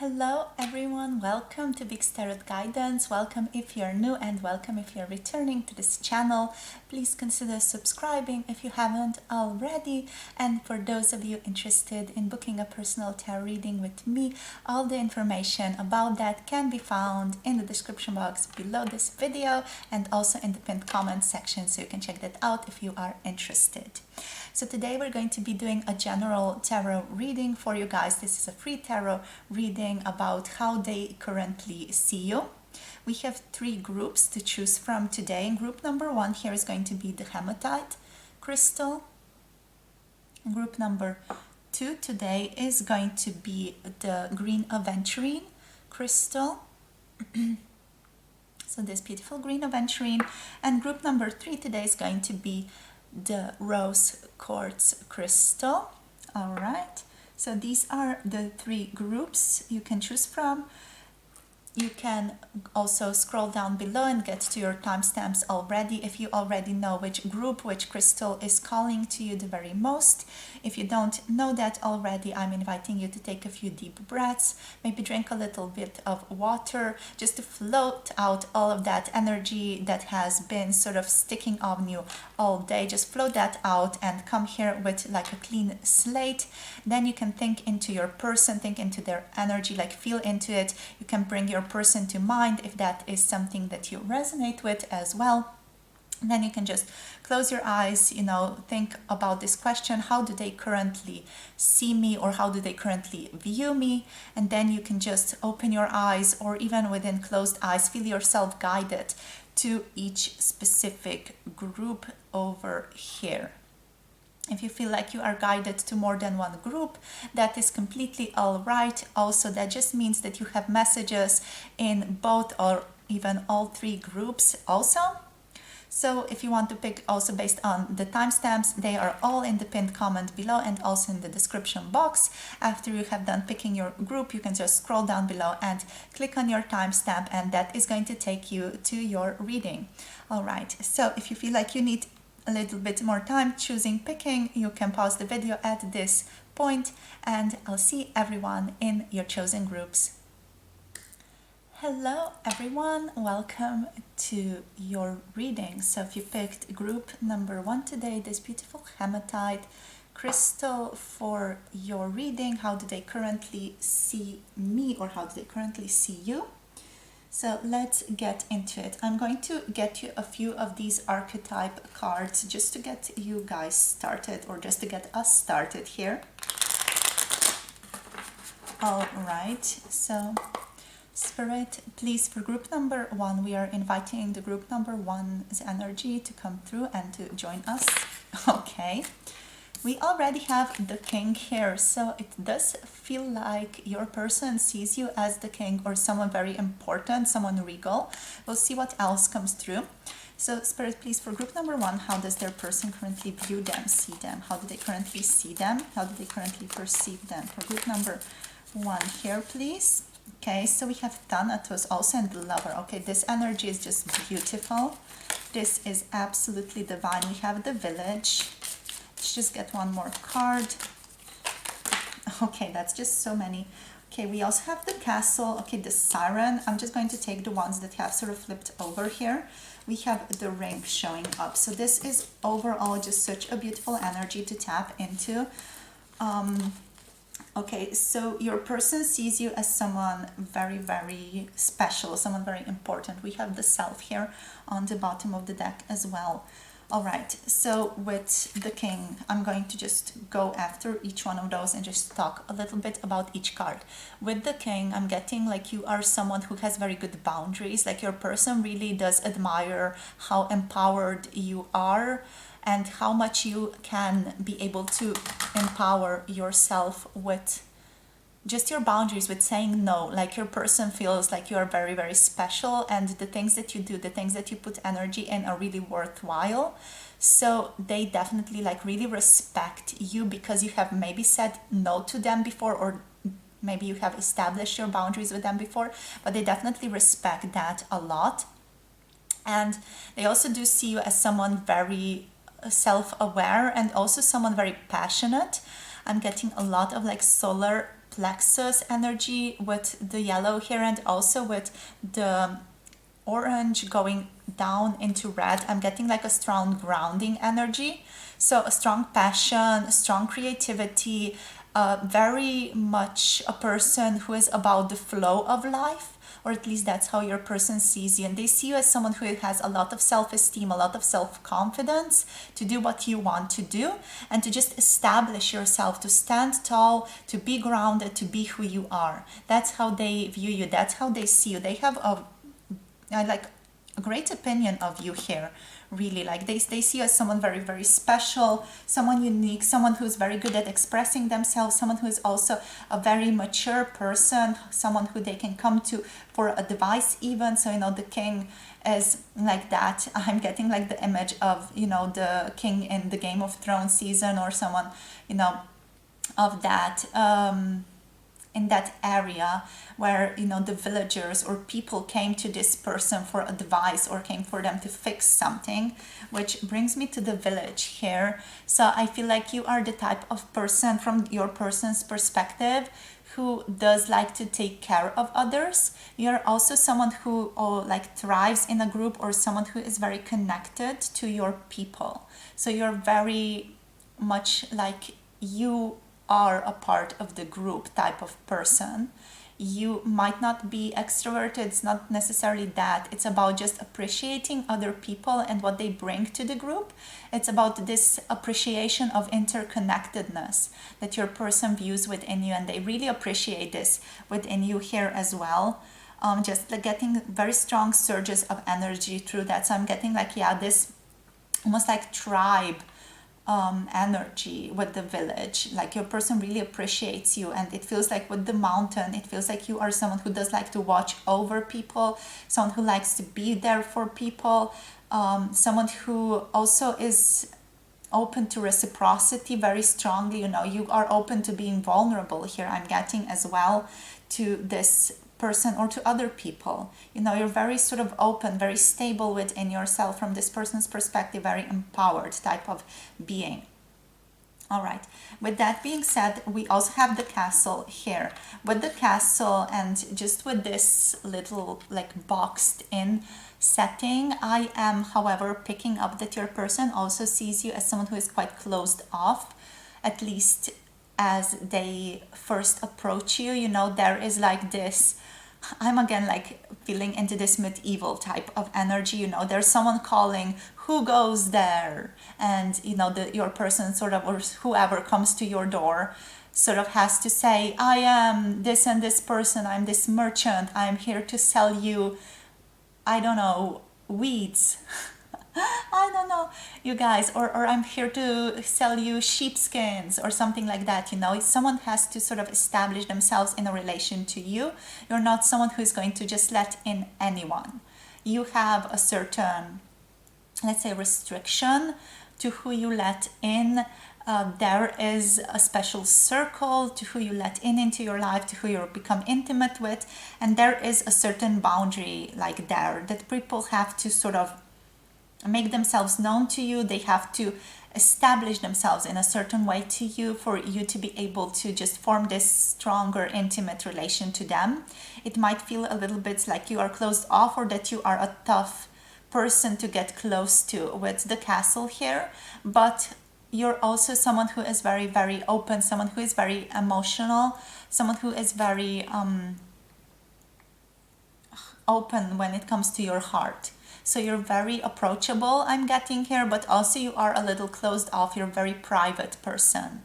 Hello everyone, welcome to Big Tarot Guidance. Welcome if you're new and welcome if you're returning to this channel. Please consider subscribing if you haven't already. And for those of you interested in booking a personal tarot reading with me, all the information about that can be found in the description box below this video and also in the pinned comment section, so you can check that out if you are interested. So today we're going to be doing a general tarot reading for you guys. This is a free tarot reading about how they currently see you. We have three groups to choose from today. And group number one here is going to be the Hematite crystal. And group number two today is going to be the green Aventurine crystal. So this beautiful green Aventurine. And group number three today is going to be the rose quartz crystal. All right, so these are the three groups you can choose from. You can also scroll down below and get to your timestamps already if you already know which group, which crystal is calling to you the very most. If you don't know that already, I'm inviting you to take a few deep breaths, maybe drink a little bit of water, just to float out all of that energy that has been sort of sticking on you all day. Just float that out and come here with like a clean slate. Then you can think into your person, think into their energy, like feel into it. You can bring your person to mind if that is something that you resonate with as well. And then you can just close your eyes, think about this question: how do they currently see me, or how do they currently view me? And then you can just open your eyes, or even within closed eyes, feel yourself guided to each specific group over here. If you feel like you are guided to more than one group, that is completely all right. Also, that just means that you have messages in both or even all three groups also. So if you want to pick also based on the timestamps, they are all in the pinned comment below and also in the description box. After you have done picking your group, you can just scroll down below and click on your timestamp, and that is going to take you to your reading. All right, so if you feel like you need a little bit more time picking, you can pause the video at this point, and I'll see everyone in your chosen groups. Hello everyone, welcome to your reading. So if you picked group number one today, this beautiful Hematite crystal for your reading, how do they currently see me, or how do they currently see you? So let's get into it. I'm going to get you a few of these archetype cards just to get you guys started, or just to get us started here. All right, so Spirit, please, for group number one, we are inviting the group number one's energy to come through and to join us. Okay. We already have the king here, so it does feel like your person sees you as the king, or someone very important, someone regal. We'll see what else comes through. So Spirit, please, for group number one, how does their person currently view them, see them? How do they currently see them? How do they currently perceive them? For group number one here, please. Okay, so we have Thanatos also, and the Lover. Okay, this energy is just beautiful. This is absolutely divine. We have the Village. Let's just get one more card. Okay, that's just so many. Okay, we also have the Castle. Okay, the Siren. I'm just going to take the ones that have sort of flipped over here. We have the Ring showing up. So this is overall just such a beautiful energy to tap into. Okay, so your person sees you as someone very, very special, someone very important. We have the Self here on the bottom of the deck as well. All right, so with the King, I'm going to just go after each one of those and just talk a little bit about each card. With the King, I'm getting like you are someone who has very good boundaries. Like your person really does admire how empowered you are and how much you can be able to empower yourself with just your boundaries, with saying no. Like your person feels like you are very, very special, and the things that you do, the things that you put energy in are really worthwhile. So they definitely like really respect you because you have maybe said no to them before, or maybe you have established your boundaries with them before, but they definitely respect that a lot. And they also do see you as someone very self-aware and also someone very passionate. I'm getting a lot of like solar plexus energy with the yellow here, and also with the orange going down into red. I'm getting like a strong grounding energy. So a strong passion, a strong creativity, very much a person who is about the flow of life, or at least that's how your person sees you. And they see you as someone who has a lot of self-esteem, a lot of self-confidence to do what you want to do, and to just establish yourself, to stand tall, to be grounded, to be who you are. That's how they view you. That's how they see you. They have like a great opinion of you here, really. Like they see you as someone very, very special, someone unique, someone who's very good at expressing themselves, someone who is also a very mature person, someone who they can come to for advice even. So, you know, the king is like that. I'm getting like the image of, you know, the king in the Game of Thrones season, or someone, you know, of that in that area where, you know, the villagers or people came to this person for advice, or came for them to fix something, which brings me to the village here. So I feel like you are the type of person, from your person's perspective, who does like to take care of others. You're also someone who like thrives in a group, or someone who is very connected to your people. So you're very much like, you are a part of the group type of person. You might not be extroverted, it's not necessarily that. It's about just appreciating other people and what they bring to the group. It's about this appreciation of interconnectedness that your person views within you, and they really appreciate this within you here as well. Just like getting very strong surges of energy through that. So I'm getting like, yeah, this almost like tribe energy with the village. Like your person really appreciates you, and it feels like with the mountain, it feels like you are someone who does like to watch over people, someone who likes to be there for people, someone who also is open to reciprocity very strongly. You know, you are open to being vulnerable here, I'm getting as well, to this person or to other people. You know, you're very sort of open, very stable within yourself from this person's perspective, very empowered type of being. All right, with that being said, we also have the castle here. With the castle, and just with this little like boxed in setting, I am, however, picking up that your person also sees you as someone who is quite closed off, at least as they first approach you. You know, there is like this, I'm again like feeling into this medieval type of energy. You know, there's someone calling, who goes there? And, you know, your person sort of, or whoever comes to your door, sort of has to say, I am this and this person, I'm this merchant, I'm here to sell you, I don't know, weeds. I don't know, you guys, or I'm here to sell you sheepskins or something like that. You know, someone has to sort of establish themselves in a relation to you. You're not someone who is going to just let in anyone. You have a certain, let's say, restriction to who you let in. There is a special circle to who you let in into your life, to who you become intimate with, and there is a certain boundary like there that people have to sort of make themselves known to you. They have to establish themselves in a certain way to you for you to be able to just form this stronger, intimate relation to them. It might feel a little bit like you are closed off, or that you are a tough person to get close to with the castle here, but you're also someone who is very, very open, someone who is very emotional, someone who is very open when it comes to your heart. So you're very approachable, I'm getting here, but also you are a little closed off. You're a very private person.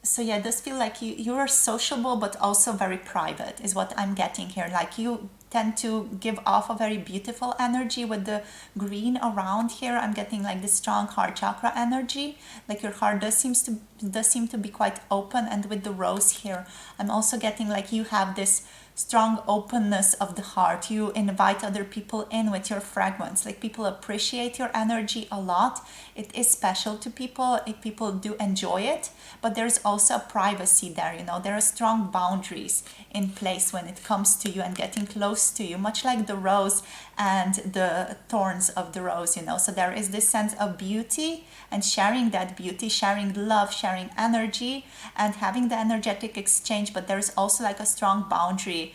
So yeah, it does feel like you are sociable, but also very private is what I'm getting here. Like you tend to give off a very beautiful energy with the green around here. I'm getting like this strong heart chakra energy. Like your heart does seem to be quite open, and with the rose here, I'm also getting like you have this strong openness of the heart. You invite other people in with your fragrance. Like people appreciate your energy a lot. It is special to people. People do enjoy it, but there's also a privacy there. You know, there are strong boundaries in place when it comes to you and getting close to you, much like the rose and the thorns of the rose, you know. So there is this sense of beauty, and sharing that beauty, sharing love, sharing sharing energy and having the energetic exchange, but there's also like a strong boundary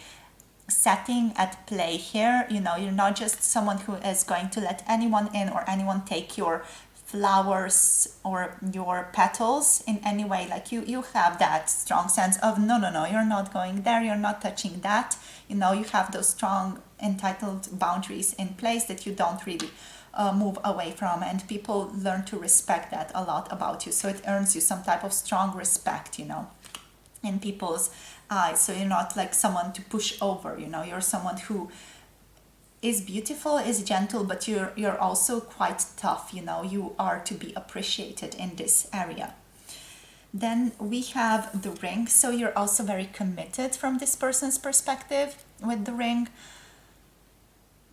setting at play here. You know, you're not just someone who is going to let anyone in or anyone take your flowers or your petals in any way. Like you have that strong sense of no, you're not going there, you're not touching that. You know, you have those strong entitled boundaries in place that you don't really move away from, and people learn to respect that a lot about you. So it earns you some type of strong respect, you know, in people's eyes. So you're not like someone to push over, you know, you're someone who is beautiful, is gentle, but you're also quite tough, you know, you are to be appreciated in this area. Then we have the ring. So you're also very committed from this person's perspective with the ring.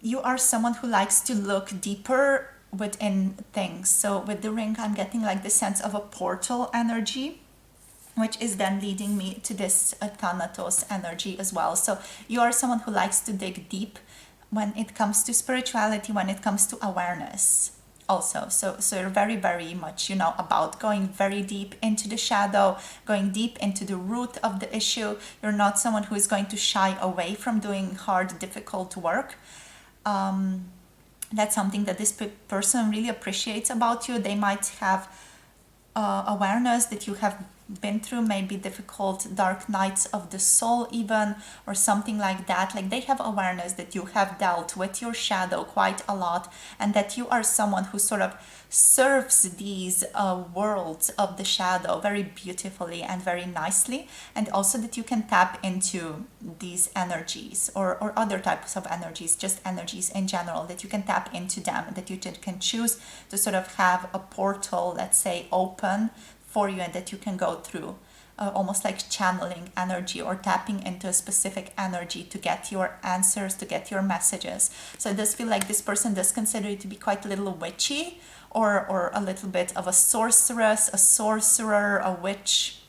You are someone who likes to look deeper within things. So with the ring, I'm getting like the sense of a portal energy, which is then leading me to this Thanatos energy as well. So you are someone who likes to dig deep when it comes to spirituality, when it comes to awareness also. So you're very, very much, you know, about going very deep into the shadow, going deep into the root of the issue. You're not someone who is going to shy away from doing hard, difficult work. That's something that this person really appreciates about you. They might have awareness that you have been through maybe difficult dark nights of the soul even, or something like that. Like they have awareness that you have dealt with your shadow quite a lot, and that you are someone who sort of serves these worlds of the shadow very beautifully and very nicely, and also that you can tap into these energies or other types of energies, just energies in general, that you can tap into them, that you can choose to sort of have a portal, let's say, open for you, and that you can go through, almost like channeling energy or tapping into a specific energy to get your answers, to get your messages. So it does feel like this person does consider you to be quite a little witchy, or a little bit of a sorceress, a sorcerer, a witch,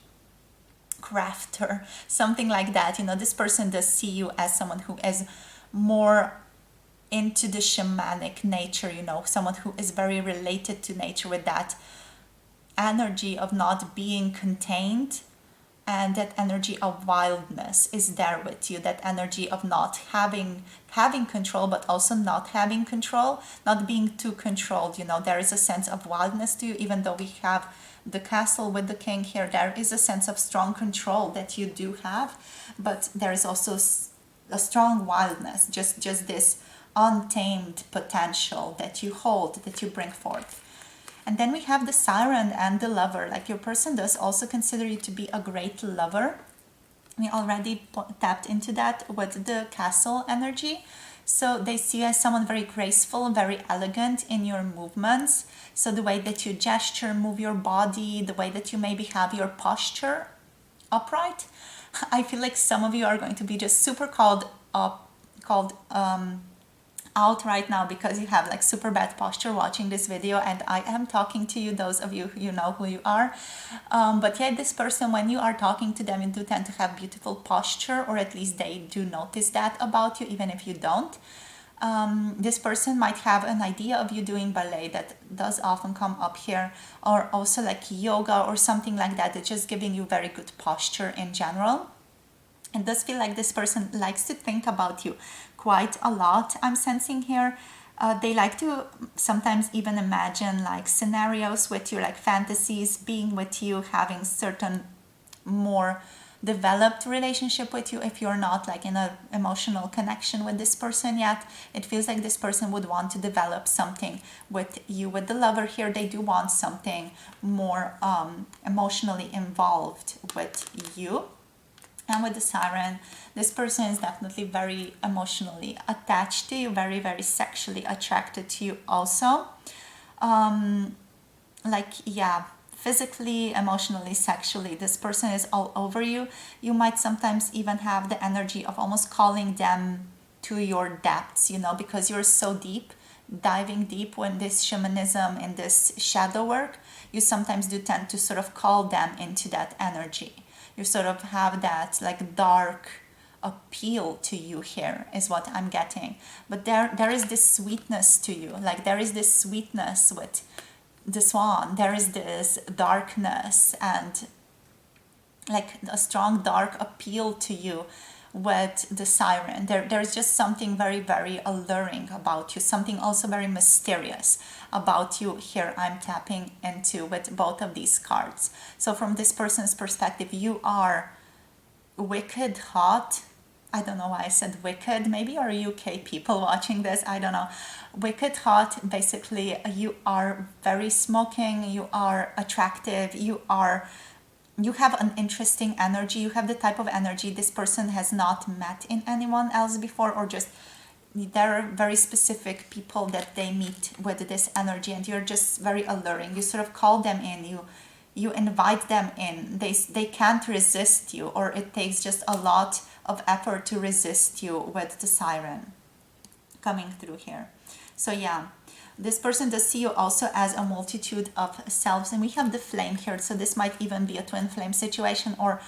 crafter, something like that. You know, this person does see you as someone who is more into the shamanic nature, you know, someone who is very related to nature, with that energy of not being contained, and that energy of wildness is there with you, that energy of not having control, but also not having control, not being too controlled. You know, there is a sense of wildness to you. Even though we have the castle with the king here, there is a sense of strong control that you do have, but there is also a strong wildness, just this untamed potential that you hold, that you bring forth. And then we have the siren and the lover. Like your person does also consider you to be a great lover. We already tapped into that with the castle energy. So they see you as someone very graceful, very elegant in your movements. So the way that you gesture, move your body, the way that you maybe have your posture upright. I feel like some of you are going to be just super called out right now because you have like super bad posture watching this video, and I am talking to you, those of you who know who you are. But yeah, this person, when you are talking to them, you do tend to have beautiful posture, or at least they do notice that about you, even if you don't. This person might have an idea of you doing ballet, that does often come up here, or also like yoga or something like that. It's just giving you very good posture in general. It does feel like this person likes to think about you quite a lot, I'm sensing here. They like to sometimes even imagine like scenarios with you, like fantasies, being with you, having certain more developed relationship with you. If you're not like in an emotional connection with this person yet, it feels like this person would want to develop something with you. With the lover here, they do want something more emotionally involved with you. And with the siren, this person is definitely very emotionally attached to you, very, very sexually attracted to you also. Physically, emotionally, sexually, this person is all over you. You might sometimes even have the energy of almost calling them to your depths, you know, because you're so deep, diving deep when this shamanism and this shadow work, you sometimes do tend to sort of call them into that energy. You sort of have that like dark appeal to you here, is what I'm getting. But there is this sweetness to you. Like there is this sweetness with the swan, there is this darkness and like a strong dark appeal to you with the siren. There's just something very, very alluring about you, something also very mysterious about you here I'm tapping into with both of these cards. So from this person's perspective, you are wicked hot. I don't know why I said wicked. Maybe you're UK people watching this. I don't know. Wicked hot, basically, you are very smoking, you are attractive, you have an interesting energy. You have the type of energy this person has not met in anyone else before, or just there are very specific people that they meet with this energy, and you're just very alluring. You sort of call them in, you invite them in. They can't resist you, or it takes just a lot of effort to resist you with the siren coming through here. So yeah, this person does see you also as a multitude of selves, and we have the flame here, so this might even be a twin flame situation or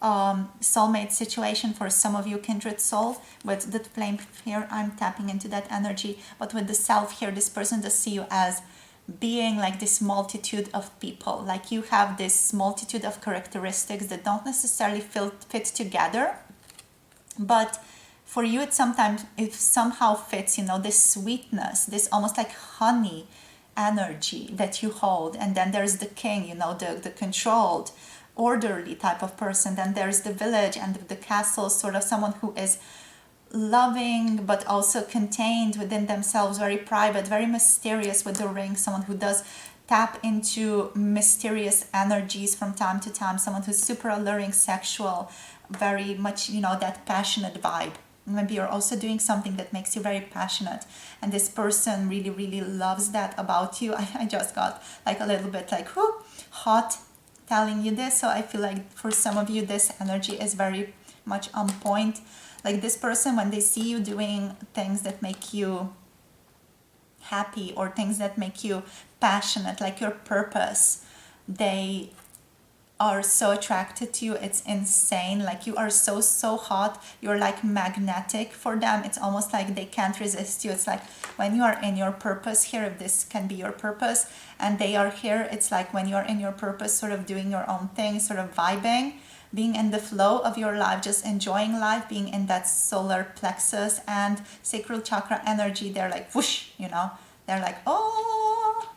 soulmate situation for some of you, kindred soul. With the flame here, I'm tapping into that energy, but with the self here, this person does see you as being like this multitude of people. Like you have this multitude of characteristics that don't necessarily fit together, but for you it somehow fits, this sweetness, this almost like honey energy that you hold. And then there's the king, the controlled, orderly type of person. Then there's the village and the castle, sort of someone who is loving but also contained within themselves, very private, very mysterious with the ring, someone who does tap into mysterious energies from time to time, someone who's super alluring, sexual, very much, that passionate vibe. Maybe you're also doing something that makes you very passionate, and this person really, really loves that about you. I just got like a little bit like hot telling you this. So I feel like for some of you this energy is very much on point. Like this person, when they see you doing things that make you happy or things that make you passionate, like your purpose, they are so attracted to you. It's insane. Like you are so hot. You're like magnetic for them. It's almost like they can't resist you. It's like when you are in your purpose here, if this can be your purpose, and they are here, it's like when you're in your purpose, sort of doing your own thing, sort of vibing, being in the flow of your life, just enjoying life, being in that solar plexus and sacral chakra energy. They're like whoosh, they're like, oh,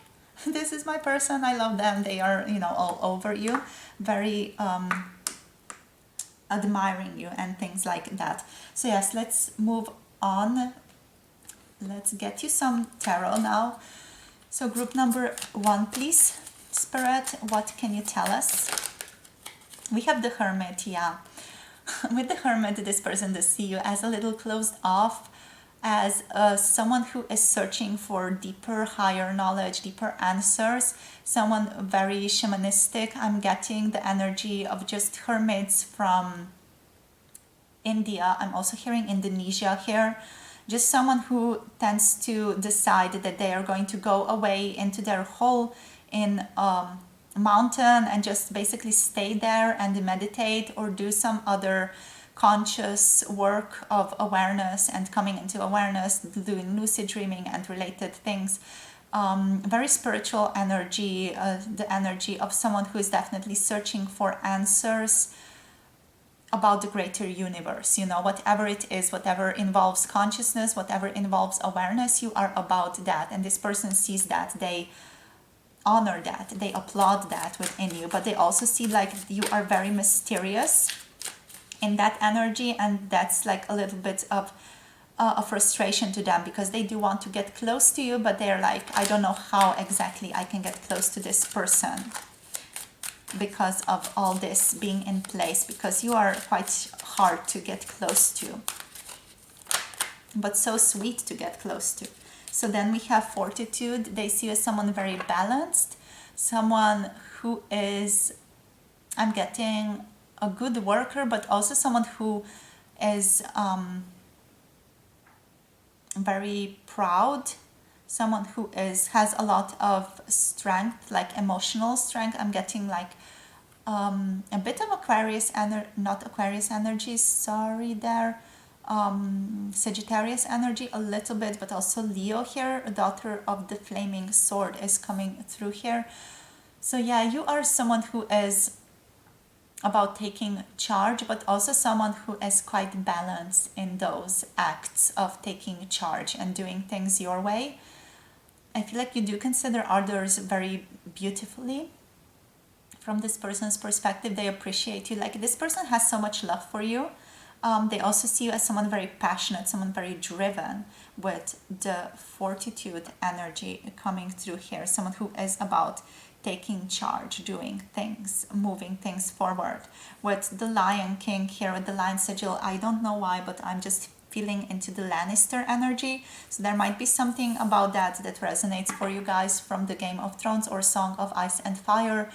this is my person, I love them. They are, all over you, very admiring you and things like that. So yes, let's move on. Let's get you some tarot now. So group number 1, please. Spirit, what can you tell us? We have the Hermit, yeah. With the Hermit, this person does see you as a little closed off, as someone who is searching for deeper, higher knowledge, deeper answers, someone very shamanistic. I'm getting the energy of just hermits from India. I'm also hearing Indonesia here. Just someone who tends to decide that they are going to go away into their hole in mountain and just basically stay there and meditate or do some other conscious work of awareness and coming into awareness, doing lucid dreaming and related things. Very spiritual energy, the energy of someone who is definitely searching for answers about the greater universe. Whatever it is, whatever involves consciousness, whatever involves awareness, you are about that. And this person sees that, they honor that, they applaud that within you, but they also see like you are very mysterious in that energy, and that's like a little bit of a frustration to them, because they do want to get close to you, but they're like, I don't know how exactly I can get close to this person because of all this being in place, because you are quite hard to get close to, but so sweet to get close to. So then we have Fortitude. They see you as someone very balanced, someone who is, I'm getting a good worker, but also someone who is very proud, someone who has a lot of strength, like emotional strength. I'm getting like a bit of Aquarius not Aquarius energy, sorry there. Sagittarius energy a little bit, but also Leo here, daughter of the flaming sword is coming through here. So yeah, you are someone who is about taking charge, but also someone who is quite balanced in those acts of taking charge and doing things your way. I feel like you do consider others very beautifully. From this person's perspective, they appreciate you. Like, this person has so much love for you. They also see you as someone very passionate, someone very driven, with the fortitude energy coming through here. Someone who is about taking charge, doing things, moving things forward. With the Lion King here, with the Lion Sigil, I don't know why, but I'm just feeling into the Lannister energy. So there might be something about that that resonates for you guys from the Game of Thrones or Song of Ice and Fire.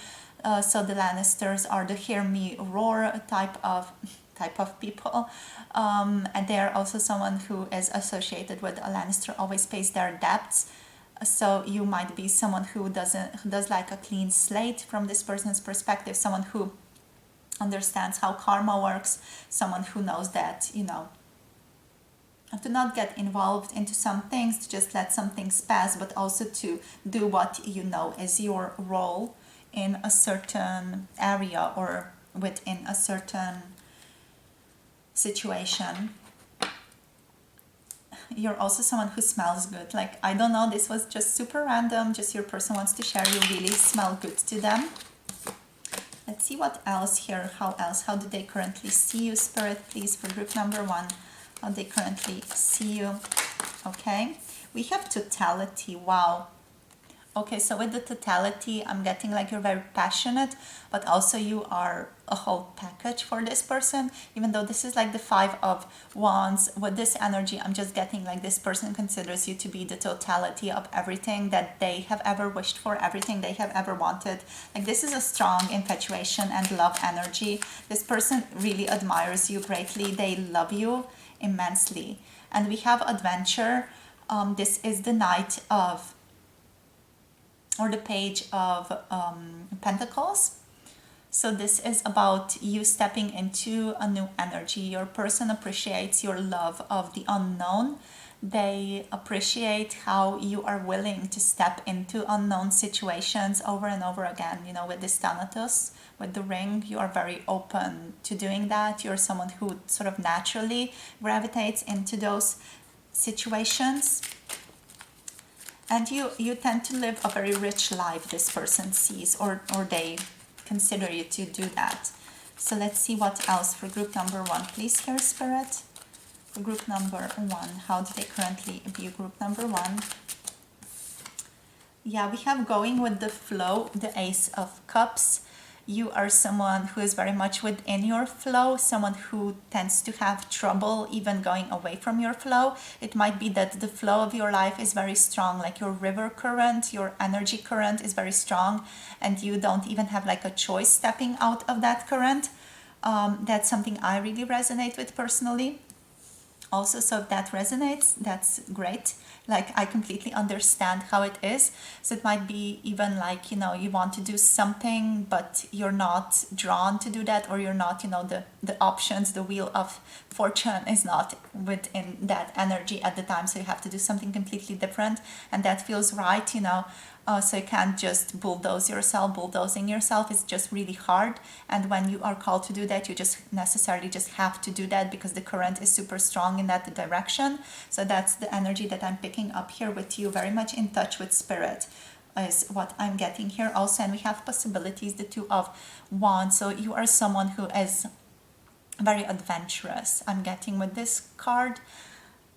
So the Lannisters are the hear me roar type of people, and they are also someone who is associated with a Lannister always pays their debts. So you might be someone who does like a clean slate from this person's perspective, someone who understands how karma works, someone who knows that, you know, to not get involved into some things, to just let some things pass, but also to do what you know is your role in a certain area or within a certain situation. You're also someone who smells good. Like, I don't know, this was just super random, just your person wants to share you really smell good to them. Let's see what else here. How do they currently see you, Spirit, please, for group number 1? How they currently see you. Okay, we have totality. Wow. Okay, so with the totality, I'm getting like you're very passionate, but also you are a whole package for this person. Even though this is like the 5 of Wands, with this energy, I'm just getting like this person considers you to be the totality of everything that they have ever wished for, everything they have ever wanted. Like, this is a strong infatuation and love energy. This person really admires you greatly. They love you immensely. And we have adventure. This is the Knight of, or the Page of Pentacles. So this is about you stepping into a new energy. Your person appreciates your love of the unknown. They appreciate how you are willing to step into unknown situations over and over again. You know, with this Thanatos, with the ring, you are very open to doing that. You're someone who sort of naturally gravitates into those situations. And you tend to live a very rich life, this person sees, or they consider you to do that. So let's see what else for group number 1. Please, here, Spirit. For group number 1, how do they currently view group number 1? Yeah, we have going with the flow, the Ace of Cups. You are someone who is very much within your flow, someone who tends to have trouble even going away from your flow. It might be that the flow of your life is very strong, like your river current, your energy current is very strong, and you don't even have like a choice stepping out of that current. That's something I really resonate with personally. Also, so if that resonates, that's great. Like, I completely understand how it is. So it might be even like, you know, you want to do something, but you're not drawn to do that, or you're not, you know, the options, the wheel of fortune is not within that energy at the time. So you have to do something completely different, and that feels right, you know. So you can't just bulldozing yourself is just really hard. And when you are called to do that, you just necessarily just have to do that because the current is super strong in that direction. So that's the energy that I'm picking up here with you, very much in touch with spirit is what I'm getting here also. And we have possibilities, the 2 of Wands. So you are someone who is very adventurous, I'm getting with this card.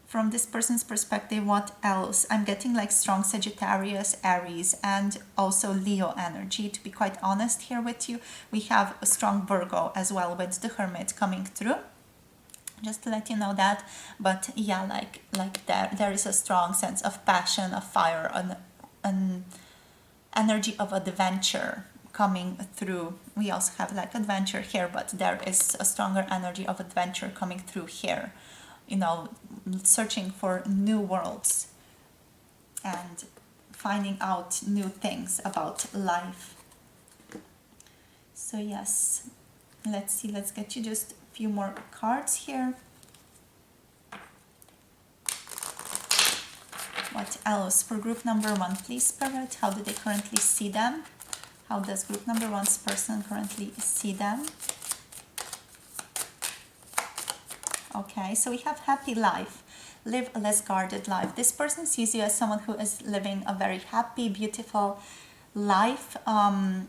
From this person's perspective, what else? I'm getting like strong Sagittarius, Aries, and also Leo energy, to be quite honest here with you. We have a strong Virgo as well with the Hermit coming through, just to let you know that. But yeah, like there is a strong sense of passion, of fire, an energy of adventure coming through. We also have like adventure here, but there is a stronger energy of adventure coming through here. You know, searching for new worlds and finding out new things about life. So yes, let's see, let's get you just a few more cards here. What else for group number 1, please, Spirit? How do they currently see them? How does group number 1's person currently see them? Okay, so we have happy life. Live a less guarded life. This person sees you as someone who is living a very happy, beautiful life.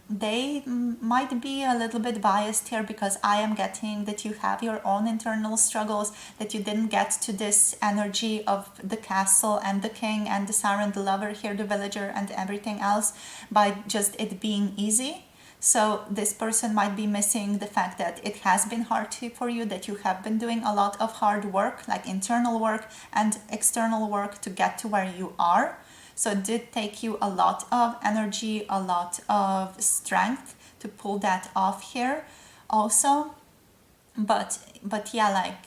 They might be a little bit biased here because I am getting that you have your own internal struggles, that you didn't get to this energy of the castle and the king and the siren, the lover here, the villager and everything else by just it being easy. So this person might be missing the fact that it has been hard for you, that you have been doing a lot of hard work, like internal work and external work to get to where you are. So it did take you a lot of energy, a lot of strength to pull that off here also. But yeah, like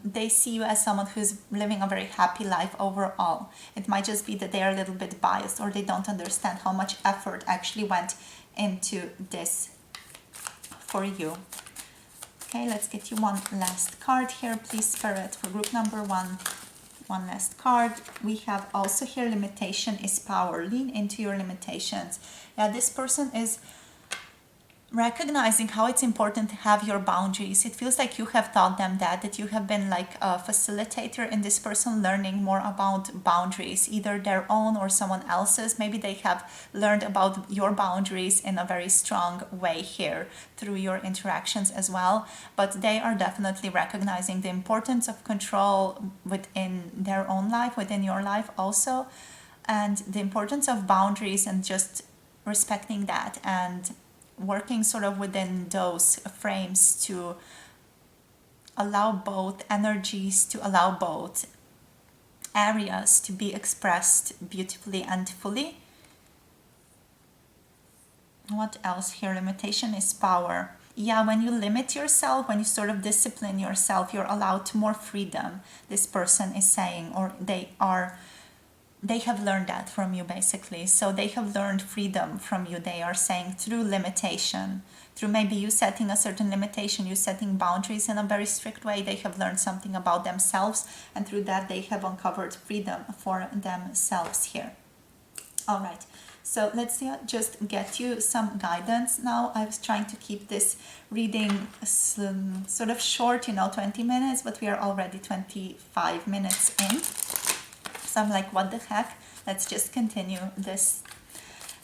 they see you as someone who's living a very happy life overall. It might just be that they are a little bit biased or they don't understand how much effort actually went into this for you. Okay, let's get you one last card here, please, Spirit, for group number 1. One last card. We have also here limitation is power. Lean into your limitations. Yeah, this person is recognizing how it's important to have your boundaries. It feels like you have taught them that you have been like a facilitator in this person learning more about boundaries, either their own or someone else's. Maybe they have learned about your boundaries in a very strong way here through your interactions as well. But they are definitely recognizing the importance of control within their own life, within your life also, and the importance of boundaries and just respecting that and working sort of within those frames to allow both energies, to allow both areas to be expressed beautifully and fully. What else here? Limitation is power. Yeah, when you limit yourself, when you sort of discipline yourself, you're allowed more freedom, this person is saying, or they have learned that from you basically. So they have learned freedom from you, they are saying, through limitation, through maybe you setting a certain limitation, you setting boundaries in a very strict way. They have learned something about themselves, and through that they have uncovered freedom for themselves here. All right, so let's just get you some guidance now. I was trying to keep this reading sort of short, 20 minutes, but we are already 25 minutes in. So I'm like, what the heck? Let's just continue this.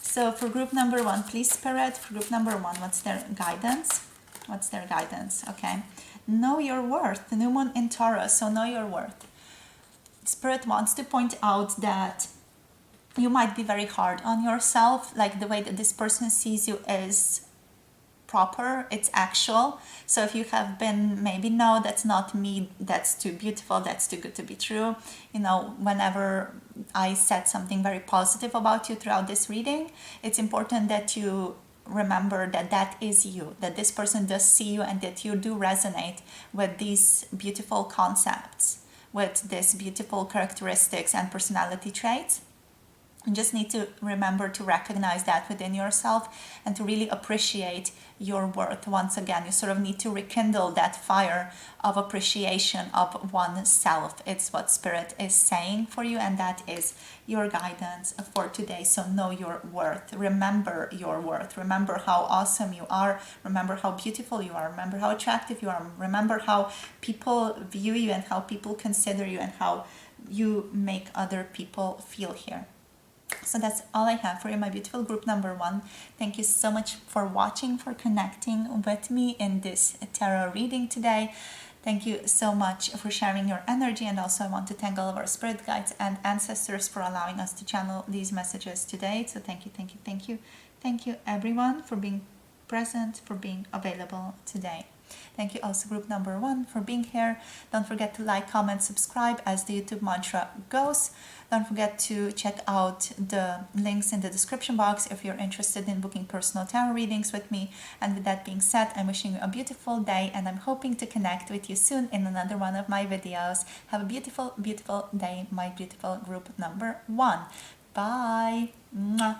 So for group number 1, please, Spirit, for group number 1, what's their guidance? What's their guidance? Okay. Know your worth. The new moon in Taurus, so know your worth. Spirit wants to point out that you might be very hard on yourself, like the way that this person sees you is proper, it's actual. So if you have been maybe, no, that's not me, that's too beautiful, that's too good to be true, whenever I said something very positive about you throughout this reading, it's important that you remember that that is you, that this person does see you, and that you do resonate with these beautiful concepts, with these beautiful characteristics and personality traits. You just need to remember to recognize that within yourself and to really appreciate your worth. Once again, you sort of need to rekindle that fire of appreciation of oneself. It's what Spirit is saying for you, and that is your guidance for today. So know your worth. Remember your worth. Remember how awesome you are. Remember how beautiful you are. Remember how attractive you are. Remember how people view you and how people consider you and how you make other people feel here. So that's all I have for you, my beautiful group number 1. Thank you so much for watching, for connecting with me in this tarot reading today. Thank you so much for sharing your energy, and also I want to thank all of our spirit guides and ancestors for allowing us to channel these messages today. So thank you, thank you, thank you. Thank you everyone for being present, for being available today. Thank you also group number 1 for being here. Don't forget to like, comment, subscribe as the YouTube mantra goes. Don't forget to check out the links in the description box if you're interested in booking personal tarot readings with me. And with that being said, I'm wishing you a beautiful day, and I'm hoping to connect with you soon in another one of my videos. Have a beautiful, beautiful day, my beautiful group number 1. Bye. Mwah.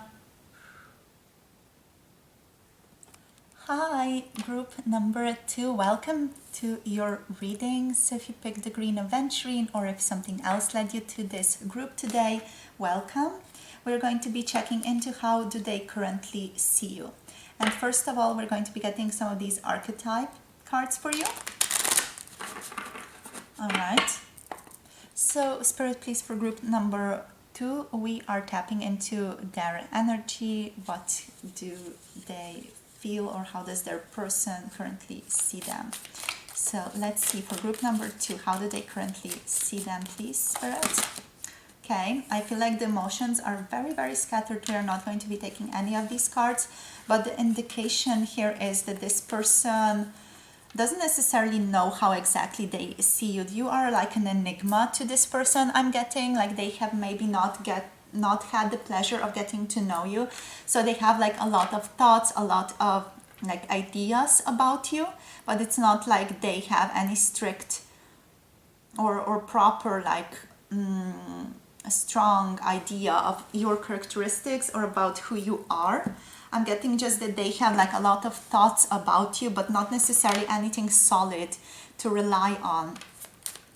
Hi, group number 2. Welcome to your reading. So if you picked the green Aventurine or if something else led you to this group today, welcome. We're going to be checking into how do they currently see you. And first of all, we're going to be getting some of these archetype cards for you. All right. So Spirit, please, for group number 2, we are tapping into their energy. What do they feel, or how does their person currently see them? So let's see for group number 2, how do they currently see them, please, Spirit? Okay, I feel like the emotions are very, very scattered. We are not going to be taking any of these cards, but the indication here is that this person doesn't necessarily know how exactly they see you. You are like an enigma to this person, I'm getting. Like they have maybe not had the pleasure of getting to know you. So they have like a lot of thoughts, a lot of like ideas about you, but it's not like they have any strict or proper like a strong idea of your characteristics or about who you are. I'm getting just that they have like a lot of thoughts about you, but not necessarily anything solid to rely on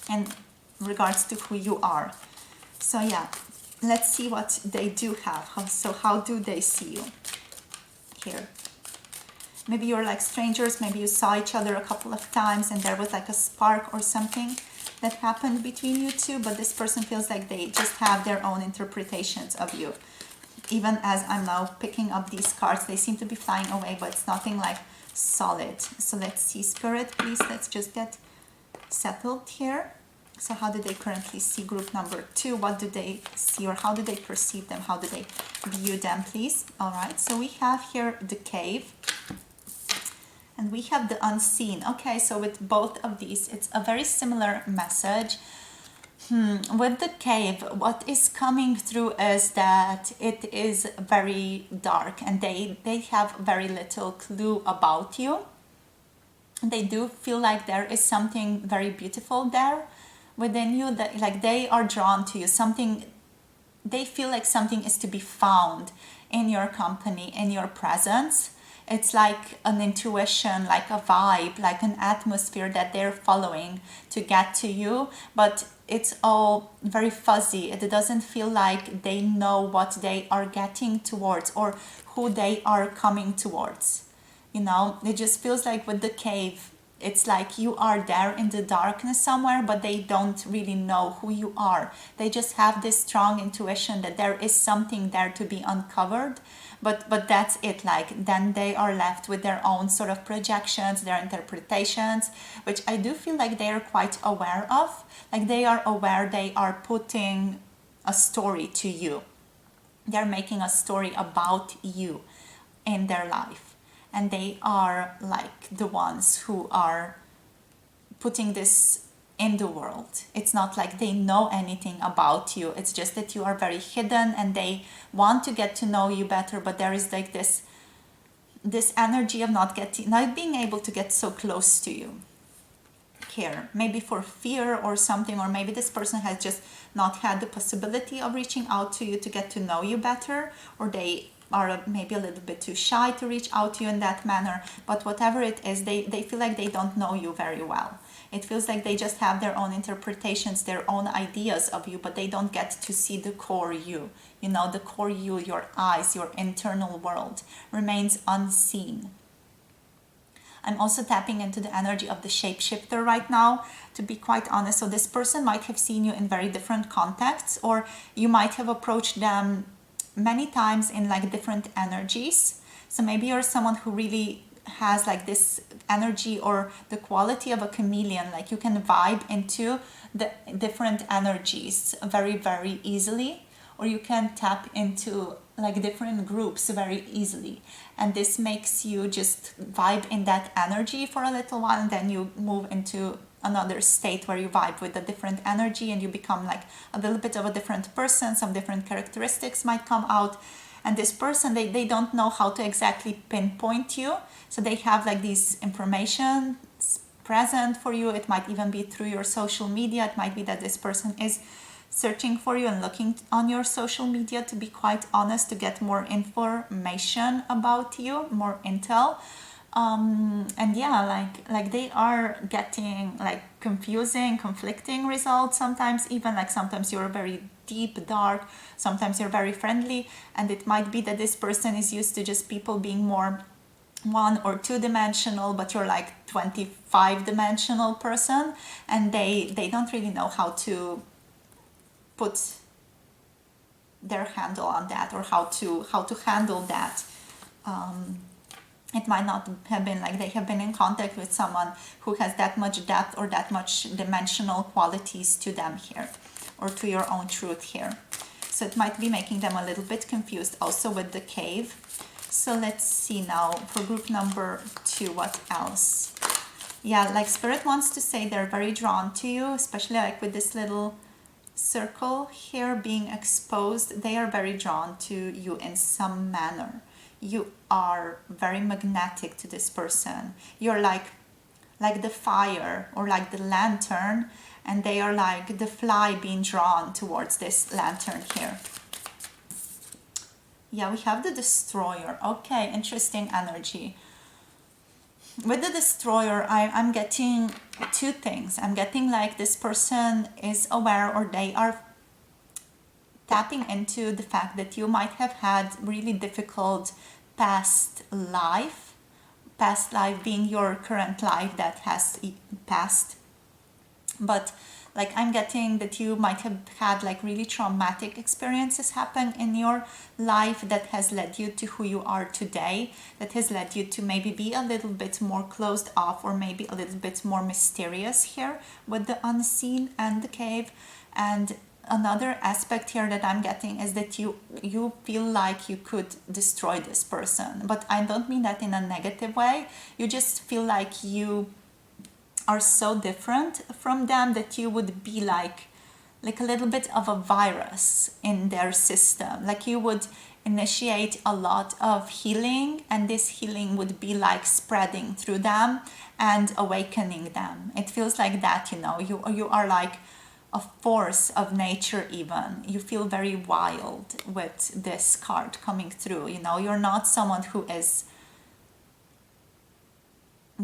in regards to who you are. So yeah, let's see what they do have. So how do they see you here? Maybe you're like strangers, maybe you saw each other a couple of times and there was like a spark or something that happened between you two, but this person feels like they just have their own interpretations of you. Even as I'm now picking up these cards, they seem to be flying away, but it's nothing like solid. So let's see, Spirit, please, let's just get settled here. So how do they currently see group number 2? What do they see, or how do they perceive them? How do they view them, please? All right, so we have here the cave. And we have the unseen. Okay, so with both of these, it's a very similar message. With the cave, what is coming through is that it is very dark and they have very little clue about you. They do feel like there is something very beautiful there within you, that like they are drawn to you. They feel like something is to be found in your company, in your presence. It's like an intuition, like a vibe, like an atmosphere that they're following to get to you, but it's all very fuzzy. It doesn't feel like they know what they are getting towards or who they are coming towards. You know, it just feels like with the cave, it's like you are there in the darkness somewhere, but they don't really know who you are. They just have this strong intuition that there is something there to be uncovered, but that's it. Like then they are left with their own sort of projections, their interpretations, which I do feel like they are quite aware of. Like they are aware they are putting a story to you. They're making a story about you in their life. And they are like the ones who are putting this in the world. It's not like they know anything about you. It's just that you are very hidden and they want to get to know you better, but there is like this energy of not being able to get so close to you here. Maybe for fear or something, or maybe this person has just not had the possibility of reaching out to you to get to know you better, or they are maybe a little bit too shy to reach out to you in that manner. But whatever it is, they feel like they don't know you very well. It feels like they just have their own interpretations, their own ideas of you, but they don't get to see the core you. You know, the core you, your eyes, your internal world remains unseen. I'm also tapping into the energy of the shapeshifter right now, to be quite honest. So this person might have seen you in very different contexts, or you might have approached them many times in like different energies. So maybe you're someone who really has like this energy or the quality of a chameleon, like you can vibe into the different energies very, very easily, or you can tap into like different groups very easily, and this makes you just vibe in that energy for a little while, and then you move into another state where you vibe with a different energy and you become like a little bit of a different person. Some different characteristics might come out, and this person, they don't know how to exactly pinpoint you, so they have like these information present for you. It might even be through your social media. It might be that this person is searching for you and looking on your social media, to be quite honest, to get more information about you, more intel. And yeah, like they are getting like confusing, conflicting results sometimes. Even like sometimes you're very deep, dark, sometimes you're very friendly, and it might be that this person is used to just people being more one or two dimensional, but you're like 25 dimensional person, and they don't really know how to put their handle on that, or how to handle that. It might not have been like they have been in contact with someone who has that much depth or that much dimensional qualities to them here, or to your own truth here. So it might be making them a little bit confused also with the cave. So let's see now for group number 2, what else? Yeah, like Spirit wants to say they're very drawn to you, especially like with this little circle here being exposed. They are very drawn to you in some manner. You are very magnetic to this person. You're like the fire or like the lantern, and they are like the fly being drawn towards this lantern here. Yeah, we have the destroyer. Okay, interesting energy. With the destroyer, I'm getting two things. I'm getting like this person is aware, or they are tapping into the fact that you might have had really difficult past life being your current life that has passed. But like I'm getting that you might have had like really traumatic experiences happen in your life that has led you to who you are today, that has led you to maybe be a little bit more closed off, or maybe a little bit more mysterious here with the unseen and the cave. And another aspect here that I'm getting is that you feel like you could destroy this person, but I don't mean that in a negative way. You just feel like you are so different from them that you would be like a little bit of a virus in their system. Like you would initiate a lot of healing, and this healing would be like spreading through them and awakening them. It feels like that, you are like a force of nature. Even you feel very wild with this card coming through. You're not someone who is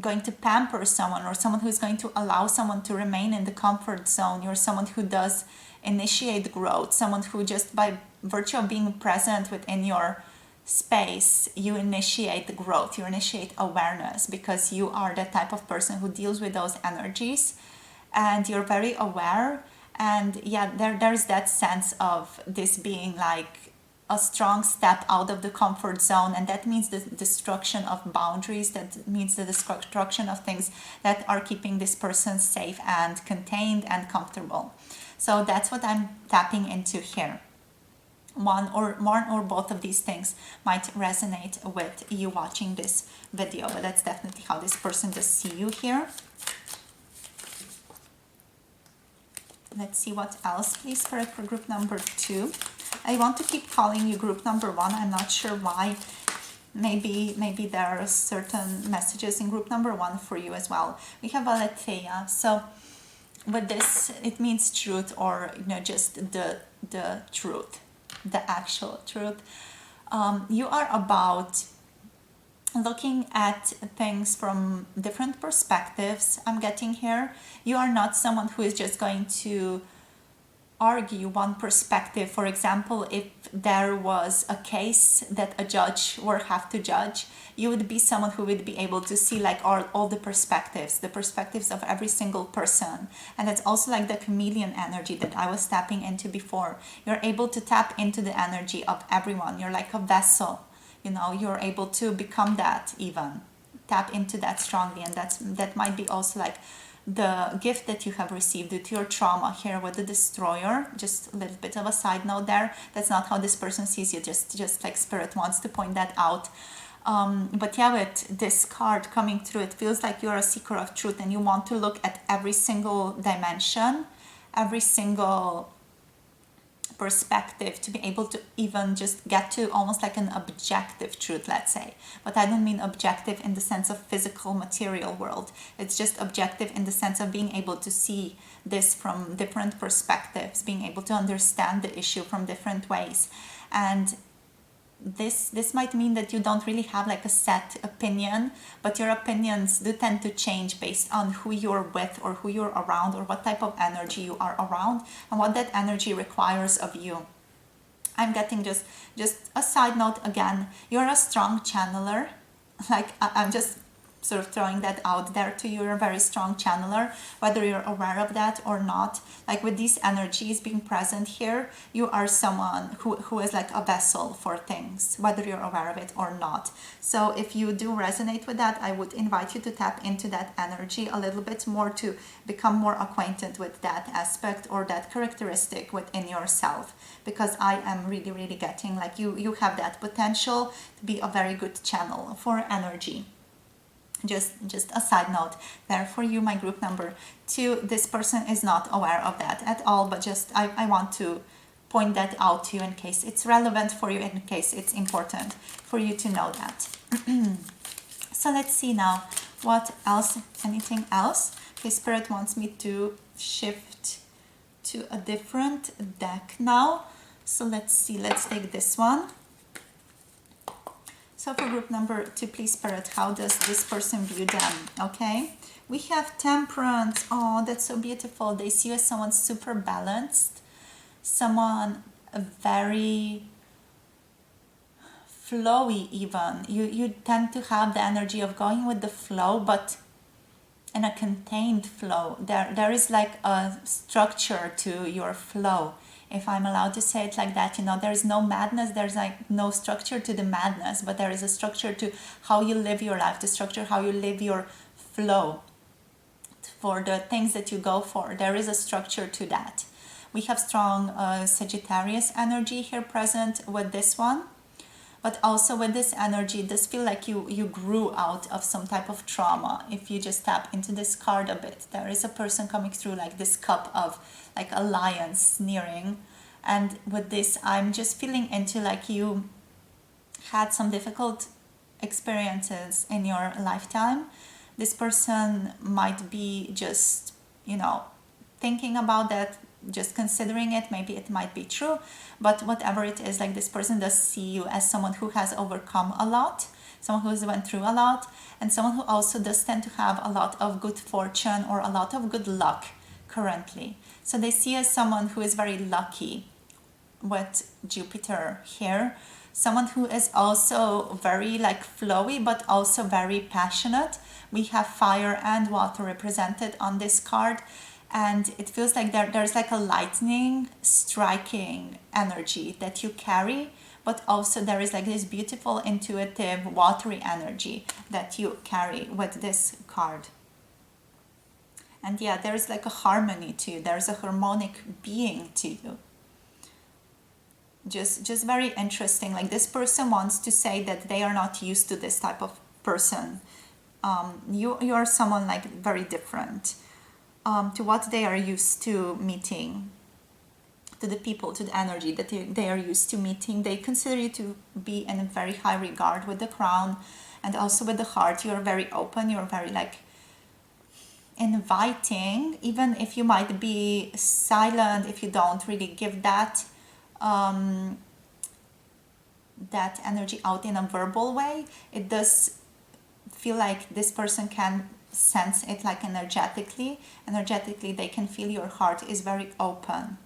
going to pamper someone, or someone who's going to allow someone to remain in the comfort zone. You're someone who does initiate growth, someone who just by virtue of being present within your space, you initiate the growth, you initiate awareness, because you are the type of person who deals with those energies, and you're very aware. And yeah, there's that sense of this being like a strong step out of the comfort zone, and that means the destruction of boundaries, that means the destruction of things that are keeping this person safe and contained and comfortable. So that's what I'm tapping into here. One or both of these things might resonate with you watching this video, but that's definitely how this person does see you here. Let's see what else, please, for group number 2. I want to keep calling you group number 1. I'm not sure why. Maybe there are certain messages in group number 1 for you as well. We have Aletheia. So with this, it means truth, or just the truth, the actual truth. You are about looking at things from different perspectives. I'm getting here. You are not someone who is just going to argue one perspective. For example, if there was a case that a judge would have to judge, you would be someone who would be able to see like all the perspectives of every single person. And it's also like the chameleon energy that I was tapping into before. You're able to tap into the energy of everyone. You're like a vessel. You're able to become that, even tap into that strongly. And that might be also like the gift that you have received due to your trauma here with the destroyer. Just a little bit of a side note there. That's not how this person sees you, just like Spirit wants to point that out. But yeah, with this card coming through, it feels like you're a seeker of truth, and you want to look at every single dimension, every single perspective, to be able to even just get to almost like an objective truth, let's say. But I don't mean objective in the sense of physical material world. It's just objective in the sense of being able to see this from different perspectives, being able to understand the issue from different ways. And this might mean that you don't really have like a set opinion, but your opinions do tend to change based on who you're with or who you're around or what type of energy you are around and what that energy requires of you. I'm getting just a side note again, you're a strong channeler. Like I'm just sort of throwing that out there to you. You're a very strong channeler, whether you're aware of that or not. Like with these energies being present here, you are someone who is like a vessel for things, whether you're aware of it or not. So if you do resonate with that, I would invite you to tap into that energy a little bit more to become more acquainted with that aspect or that characteristic within yourself, because I am really, really getting like you have that potential to be a very good channel for energy. Just a side note there for you, my group number 2. This person is not aware of that at all, but just I want to point that out to you in case it's relevant for you, in case it's important for you to know that. So let's see now what else, anything else. Okay, Spirit wants me to shift to a different deck now. So let's see, let's take this one. So for group number 2, please, Spirit, how does this person view them? Okay, we have Temperance. Oh, that's so beautiful. They see you as someone super balanced, someone very flowy even. You tend to have the energy of going with the flow, but in a contained flow. There is like a structure to your flow, if I'm allowed to say it like that. You know, there is no madness, there's like no structure to the madness, but there is a structure to how you live your life, the structure how you live your flow for the things that you go for. There is a structure to that. We have strong Sagittarius energy here present with this one, but also with this energy, it does feel like you grew out of some type of trauma. If you just tap into this card a bit, there is a person coming through like this cup of like a lion sneering. And with this, I'm just feeling into like you had some difficult experiences in your lifetime. This person might be just, you know, thinking about that, just considering it. Maybe it might be true, but whatever it is, like this person does see you as someone who has overcome a lot, someone who has went through a lot, and someone who also does tend to have a lot of good fortune or a lot of good luck currently. So they see as someone who is very lucky with Jupiter here, someone who is also very like flowy but also very passionate. We have fire and water represented on this card, and it feels like there's like a lightning striking energy that you carry, but also there is like this beautiful intuitive watery energy that you carry with this card. And yeah, there is like a harmony to you, there's a harmonic being to you. Just very interesting. Like this person wants to say that they are not used to this type of person. You are someone like very different to what they are used to meeting, to the people, to the energy that they are used to meeting. They consider you to be in a very high regard with the crown and also with the heart. You're very open, you're very like inviting, even if you might be silent, if you don't really give that that energy out in a verbal way. It does feel like this person can sense it like energetically they can feel your heart is very open.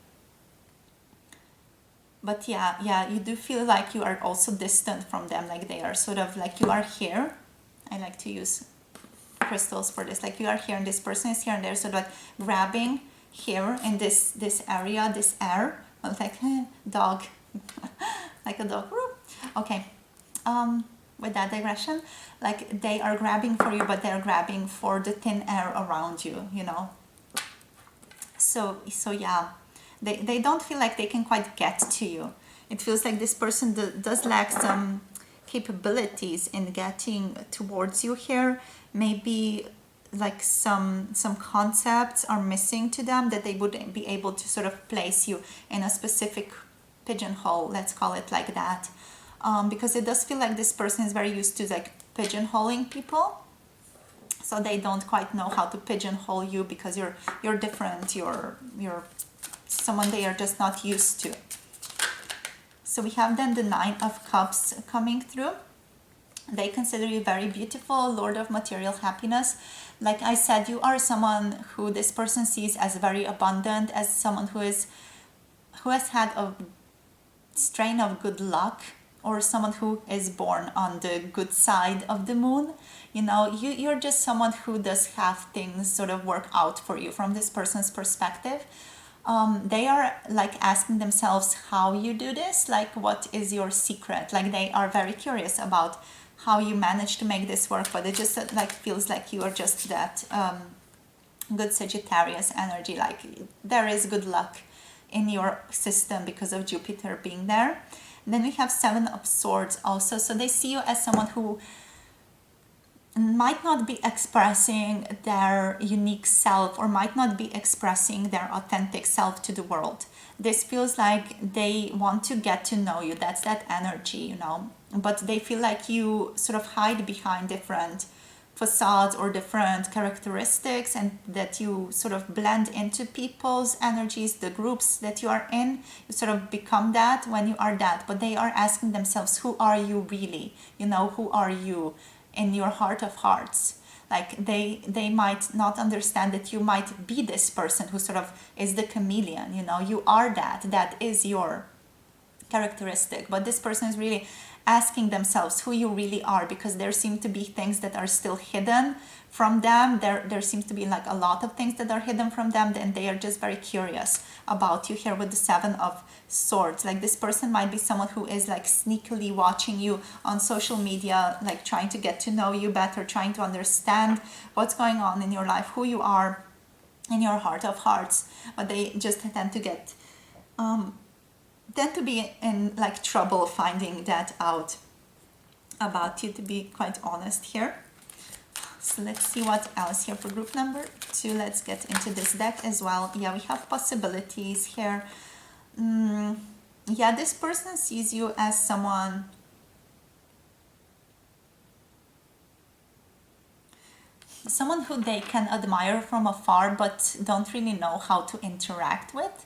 But yeah, you do feel like you are also distant from them, like they are sort of like you are here. I like to use crystals for this, like you are here and this person is here, and they're sort of like grabbing here in this area, this air. I was like dog like a dog. Okay, with that digression, like they are grabbing for you, but they're grabbing for the thin air around you, you know. So yeah, they don't feel like they can quite get to you. It feels like this person does lack some capabilities in getting towards you here. Maybe like some concepts are missing to them, that they wouldn't be able to sort of place you in a specific pigeonhole, let's call it like that. Because it does feel like this person is very used to like pigeonholing people, so they don't quite know how to pigeonhole you because you're different, you're someone they are just not used to. So we have then the Nine of Cups coming through. They consider you very beautiful, Lord of material happiness. Like I said, you are someone who this person sees as very abundant, as someone who has had a strain of good luck, or someone who is born on the good side of the moon. You know, you're just someone who does have things sort of work out for you from this person's perspective. They are like asking themselves how you do this, like what is your secret? Like they are very curious about how you manage to make this work, but it just like feels like you are just that good Sagittarius energy, like there is good luck in your system because of Jupiter being there. And then we have Seven of Swords also, so they see you as someone who might not be expressing their unique self, or might not be expressing their authentic self to the world. This feels like they want to get to know you. That's that energy, you know, but they feel like you sort of hide behind different facades or different characteristics, and that you sort of blend into people's energies, the groups that you are in. You sort of become that when you are that, but they are asking themselves, who are you really? You know, who are you in your heart of hearts? Like they might not understand that you might be this person who sort of is the chameleon. You know, you are that is your characteristic, but this person is really asking themselves who you really are, because there seem to be things that are still hidden from them. There seems to be like a lot of things that are hidden from them, and they are just very curious about you here with the Seven of Swords. Like this person might be someone who is like sneakily watching you on social media, like trying to get to know you better, trying to understand what's going on in your life, who you are in your heart of hearts, but they just tend to be in like trouble finding that out about you, to be quite honest here. So let's see what else here for group number 2. Let's get into this deck as well. Yeah, we have possibilities here. Yeah, this person sees you as someone who they can admire from afar, but don't really know how to interact with.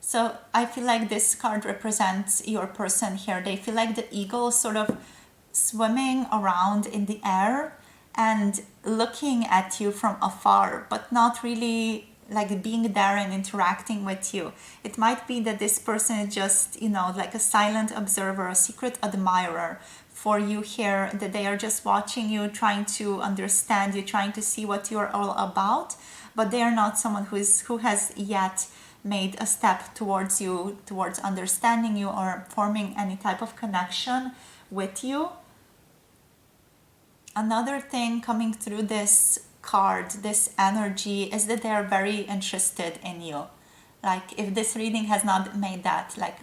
So I feel like this card represents your person here. They feel like the eagle sort of swimming around in the air and looking at you from afar, but not really like being there and interacting with you. It might be that this person is just, you know, like a silent observer, a secret admirer for you here, that they are just watching you, trying to understand you, trying to see what you're all about, but they are not someone who has yet made a step towards you, towards understanding you or forming any type of connection with you. Another thing coming through this card, this energy, is that they are very interested in you. Like if this reading has not made that like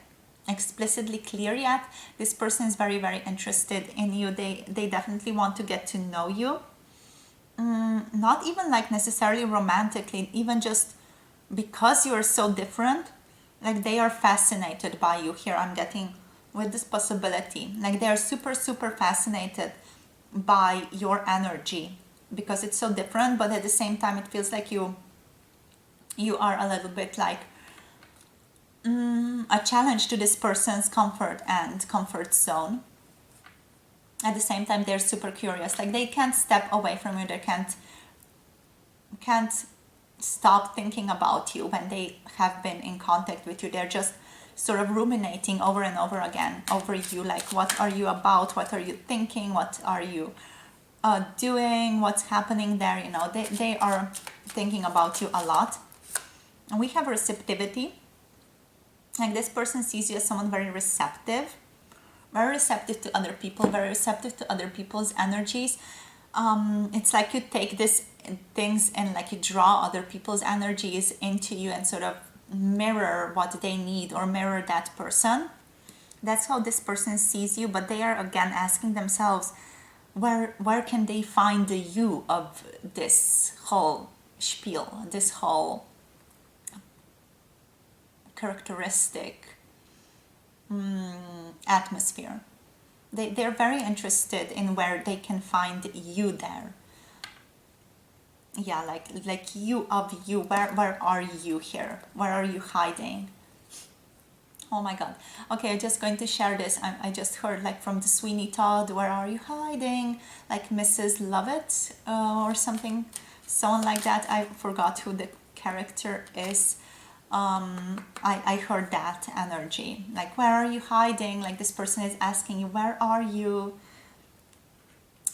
explicitly clear yet, this person is very, very interested in you. They definitely want to get to know you. Not even like necessarily romantically, even just because you're so different. Like they are fascinated by you here, I'm getting with this possibility. Like they are super, super fascinated by your energy because it's so different, but at the same time it feels like you are a little bit like a challenge to this person's comfort and comfort zone. At the same time, they're super curious. Like they can't step away from you. They can't stop thinking about you when they have been in contact with you. They're just sort of ruminating over and over again over you. Like, what are you about? What are you thinking? What are you doing? What's happening there? You know, they are thinking about you a lot. And we have receptivity. Like this person sees you as someone very receptive to other people, very receptive to other people's energies. It's like you take these things and like you draw other people's energies into you and sort of mirror what they need or mirror that person. That's how this person sees you, but they are again asking themselves, where can they find the you of this whole spiel, this whole characteristic atmosphere. They're very interested in where they can find you there. Yeah, like you of you. Where are you here? Where are you hiding? Oh my God. Okay, I'm just going to share this. I just heard like from the Sweeney Todd, where are you hiding? Like Mrs. Lovett or something, someone like that. I forgot who the character is. I heard that energy. Like, where are you hiding? Like this person is asking you, where are you?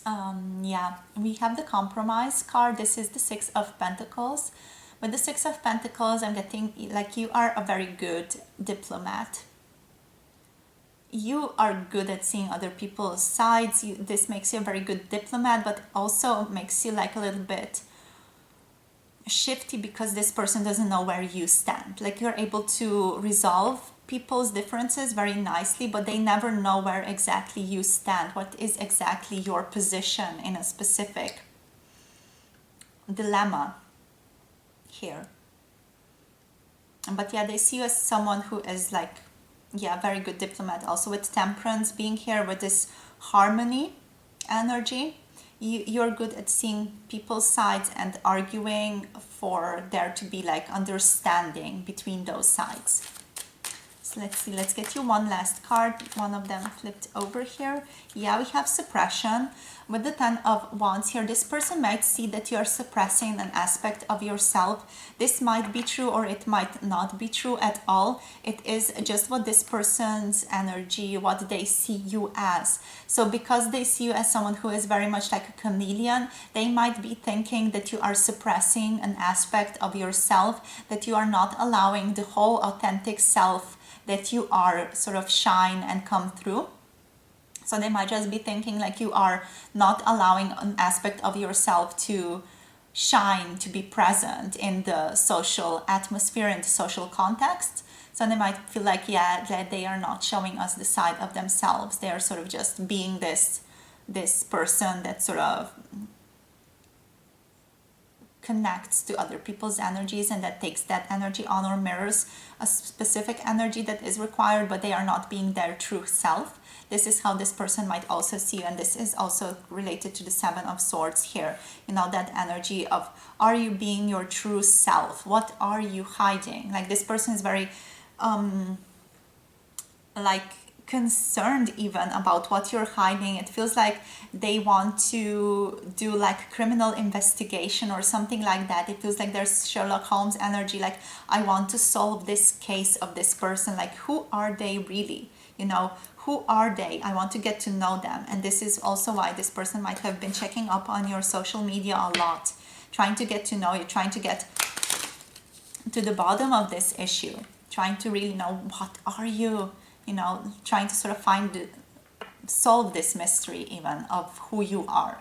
Yeah, we have the Compromise card. This is the Six of Pentacles. With the Six of Pentacles, I'm getting like you are a very good diplomat. You are good at seeing other people's sides. This makes you a very good diplomat, but also makes you like a little bit shifty because this person doesn't know where you stand. Like you're able to resolve people's differences very nicely, but they never know where exactly you stand. What is exactly your position in a specific dilemma here. But yeah, they see you as someone who is like, yeah, very good diplomat. Also with Temperance being here with this harmony energy, you're good at seeing people's sides and arguing for there to be like understanding between those sides. So let's see, let's get you one last card. One of them flipped over here. Yeah, we have suppression. With the Ten of Wands here, this person might see that you're suppressing an aspect of yourself. This might be true or it might not be true at all. It is just what this person's energy, what they see you as. So because they see you as someone who is very much like a chameleon, they might be thinking that you are suppressing an aspect of yourself, that you are not allowing the whole authentic self that you are sort of shine and come through. So they might just be thinking like you are not allowing an aspect of yourself to shine, to be present in the social atmosphere, in the social context. So they might feel like, yeah, that they are not showing us the side of themselves. They are sort of just being this person that sort of connects to other people's energies and that takes that energy on or mirrors a specific energy that is required, but they are not being their true self. This is how this person might also see you, and this is also related to the Seven of Swords here. You know, that energy of, are you being your true self? What are you hiding? Like this person is very like concerned even about what you're hiding. It feels like they want to do like criminal investigation or something like that. It feels like there's Sherlock Holmes energy, like I want to solve this case of this person. Like, who are they really? You know, who are they? I want to get to know them. And this is also why this person might have been checking up on your social media a lot, trying to get to know you, trying to get to the bottom of this issue, trying to really know, what are you? You know, trying to sort of solve this mystery even of who you are.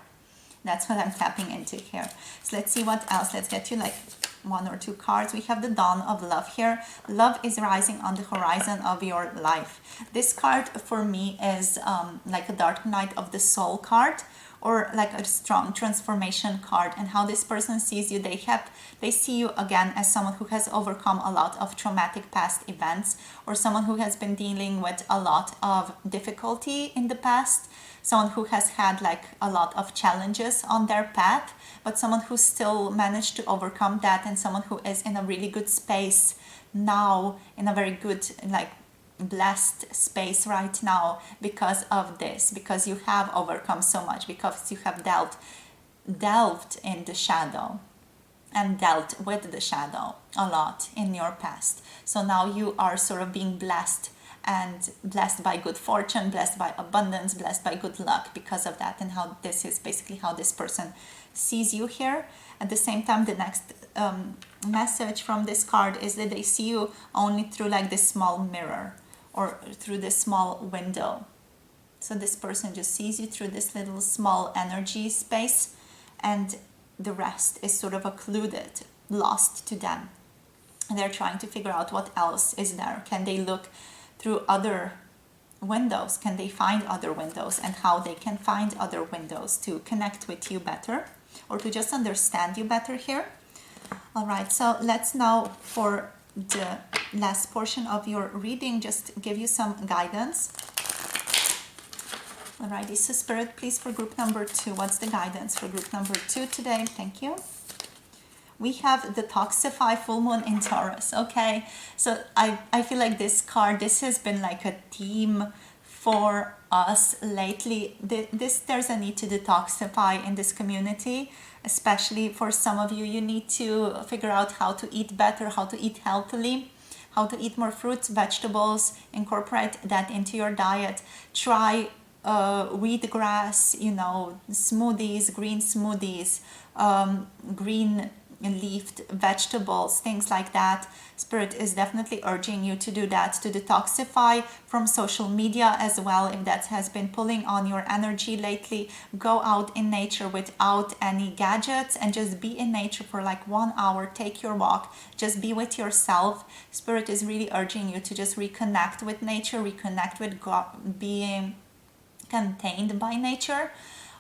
That's what I'm tapping into here. So let's see what else. Let's get you like one or two cards. We have the Dawn of Love here. Love is rising on the horizon of your life. This card for me is like a Dark Night of the Soul card, or like a strong transformation card. And how this person sees you, they see you again as someone who has overcome a lot of traumatic past events, or someone who has been dealing with a lot of difficulty in the past, someone who has had like a lot of challenges on their path, but someone who still managed to overcome that, and someone who is in a really good space now, in a very good like blessed space right now because of this, because you have overcome so much, because you have delved in the shadow and dealt with the shadow a lot in your past. So now you are sort of being blessed, and blessed by good fortune, blessed by abundance, blessed by good luck because of that. And how this is basically how this person sees you here. At the same time, the next message from this card is that they see you only through like this small mirror, or through this small window. So this person just sees you through this little small energy space, and the rest is sort of occluded, lost to them. And they're trying to figure out what else is there. Can they look through other windows? Can they find other windows, and how they can find other windows to connect with you better, or to just understand you better here. All right, so let's now, for the last portion of your reading, just give you some guidance. Alrighty, so Spirit, please, for group number 2, what's the guidance for group number 2 today? Thank you. we have detoxify full moon in Taurus. Okay, so I feel like this card, this has been like a theme for us lately. There's a need to detoxify in this community, especially for some of you. You need to figure out how to eat better, how to eat healthily, how to eat more fruits, vegetables, incorporate that into your diet. Try wheatgrass, smoothies, green smoothies, green leafed vegetables, things like that. Spirit is definitely urging you to do that, to detoxify from social media as well. If that has been pulling on your energy lately, go out in nature without any gadgets and just be in nature for like 1 hour. Take your walk, just be with yourself. Spirit is really urging you to just reconnect with nature, reconnect with God, being contained by nature.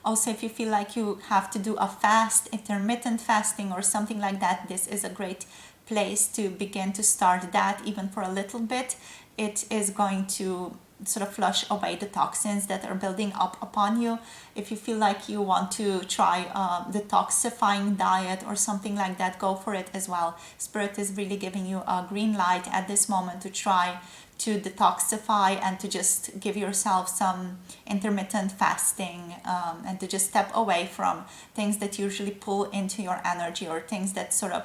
Also, if you feel like you have to do a fast, intermittent fasting or something like that, this is a great place to begin to start that, even for a little bit. It is going to sort of flush away the toxins that are building up upon you. If you feel like you want to try a detoxifying diet or something like that, go for it as well. Spirit is really giving you a green light at this moment to try to detoxify and to just give yourself some intermittent fasting, and to just step away from things that usually pull into your energy, or things that sort of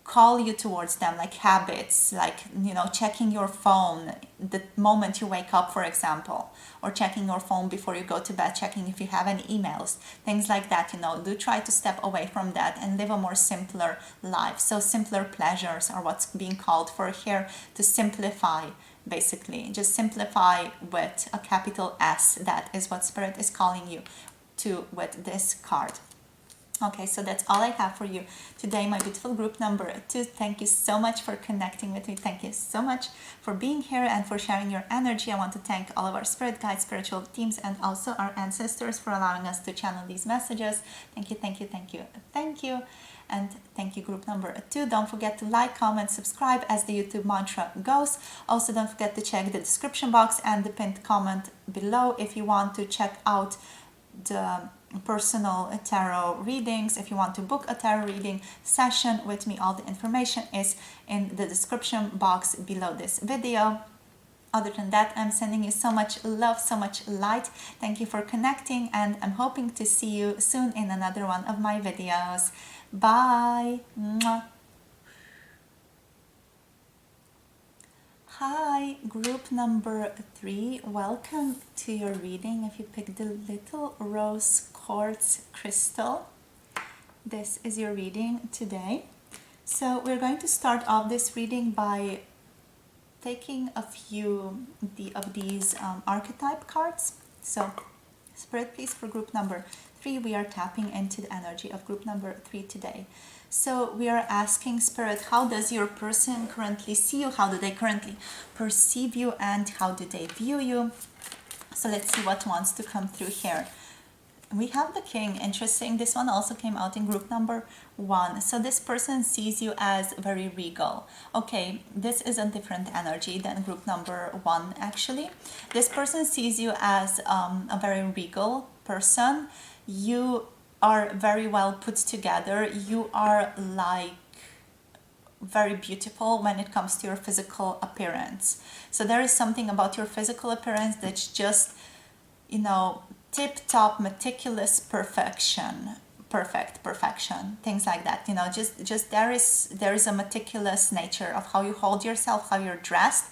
call you towards them, like habits, like checking your phone the moment you wake up, for example, or checking your phone before you go to bed, checking if you have any emails, things like that. Do try to step away from that and live a more simpler life. So simpler pleasures are what's being called for here, to simplify. Basically, just simplify with a capital S. That is what Spirit is calling you to with this card. Okay, so that's all I have for you today, my beautiful group number 2. Thank you so much for connecting with me. Thank you so much for being here and for sharing your energy. I want to thank all of our spirit guides, spiritual teams, and also our ancestors for allowing us to channel these messages. Thank you, thank you, thank you, thank you. And thank you, group number 2. Don't forget to like, comment, subscribe as the YouTube mantra goes. Also, don't forget to check the description box and the pinned comment below if you want to check out the personal tarot readings. If you want to book a tarot reading session with me, all the information is in the description box below this video. Other than that, I'm sending you so much love, so much light. Thank you for connecting, and I'm hoping to see you soon in another one of my videos. Bye. Mwah. Hi, group number 3. Welcome to your reading. If you picked the little rose quartz crystal, this is your reading today. So we're going to start off this reading by taking a few of these archetype cards. So Spirit, please, for group number 3, we are tapping into the energy of group number 3 today. So we are asking Spirit, how does your person currently see you? How do they currently perceive you? And how do they view you? So let's see what wants to come through here. We have the King. Interesting. This one also came out in group number 1. So this person sees you as very regal. Okay, this is a different energy than group number 1 actually. This person sees you as a very regal person. You are very well put together. You are like very beautiful when it comes to your physical appearance. So there is something about your physical appearance that's just, tip-top, meticulous perfection, perfection, things like that. Just there is a meticulous nature of how you hold yourself, how you're dressed,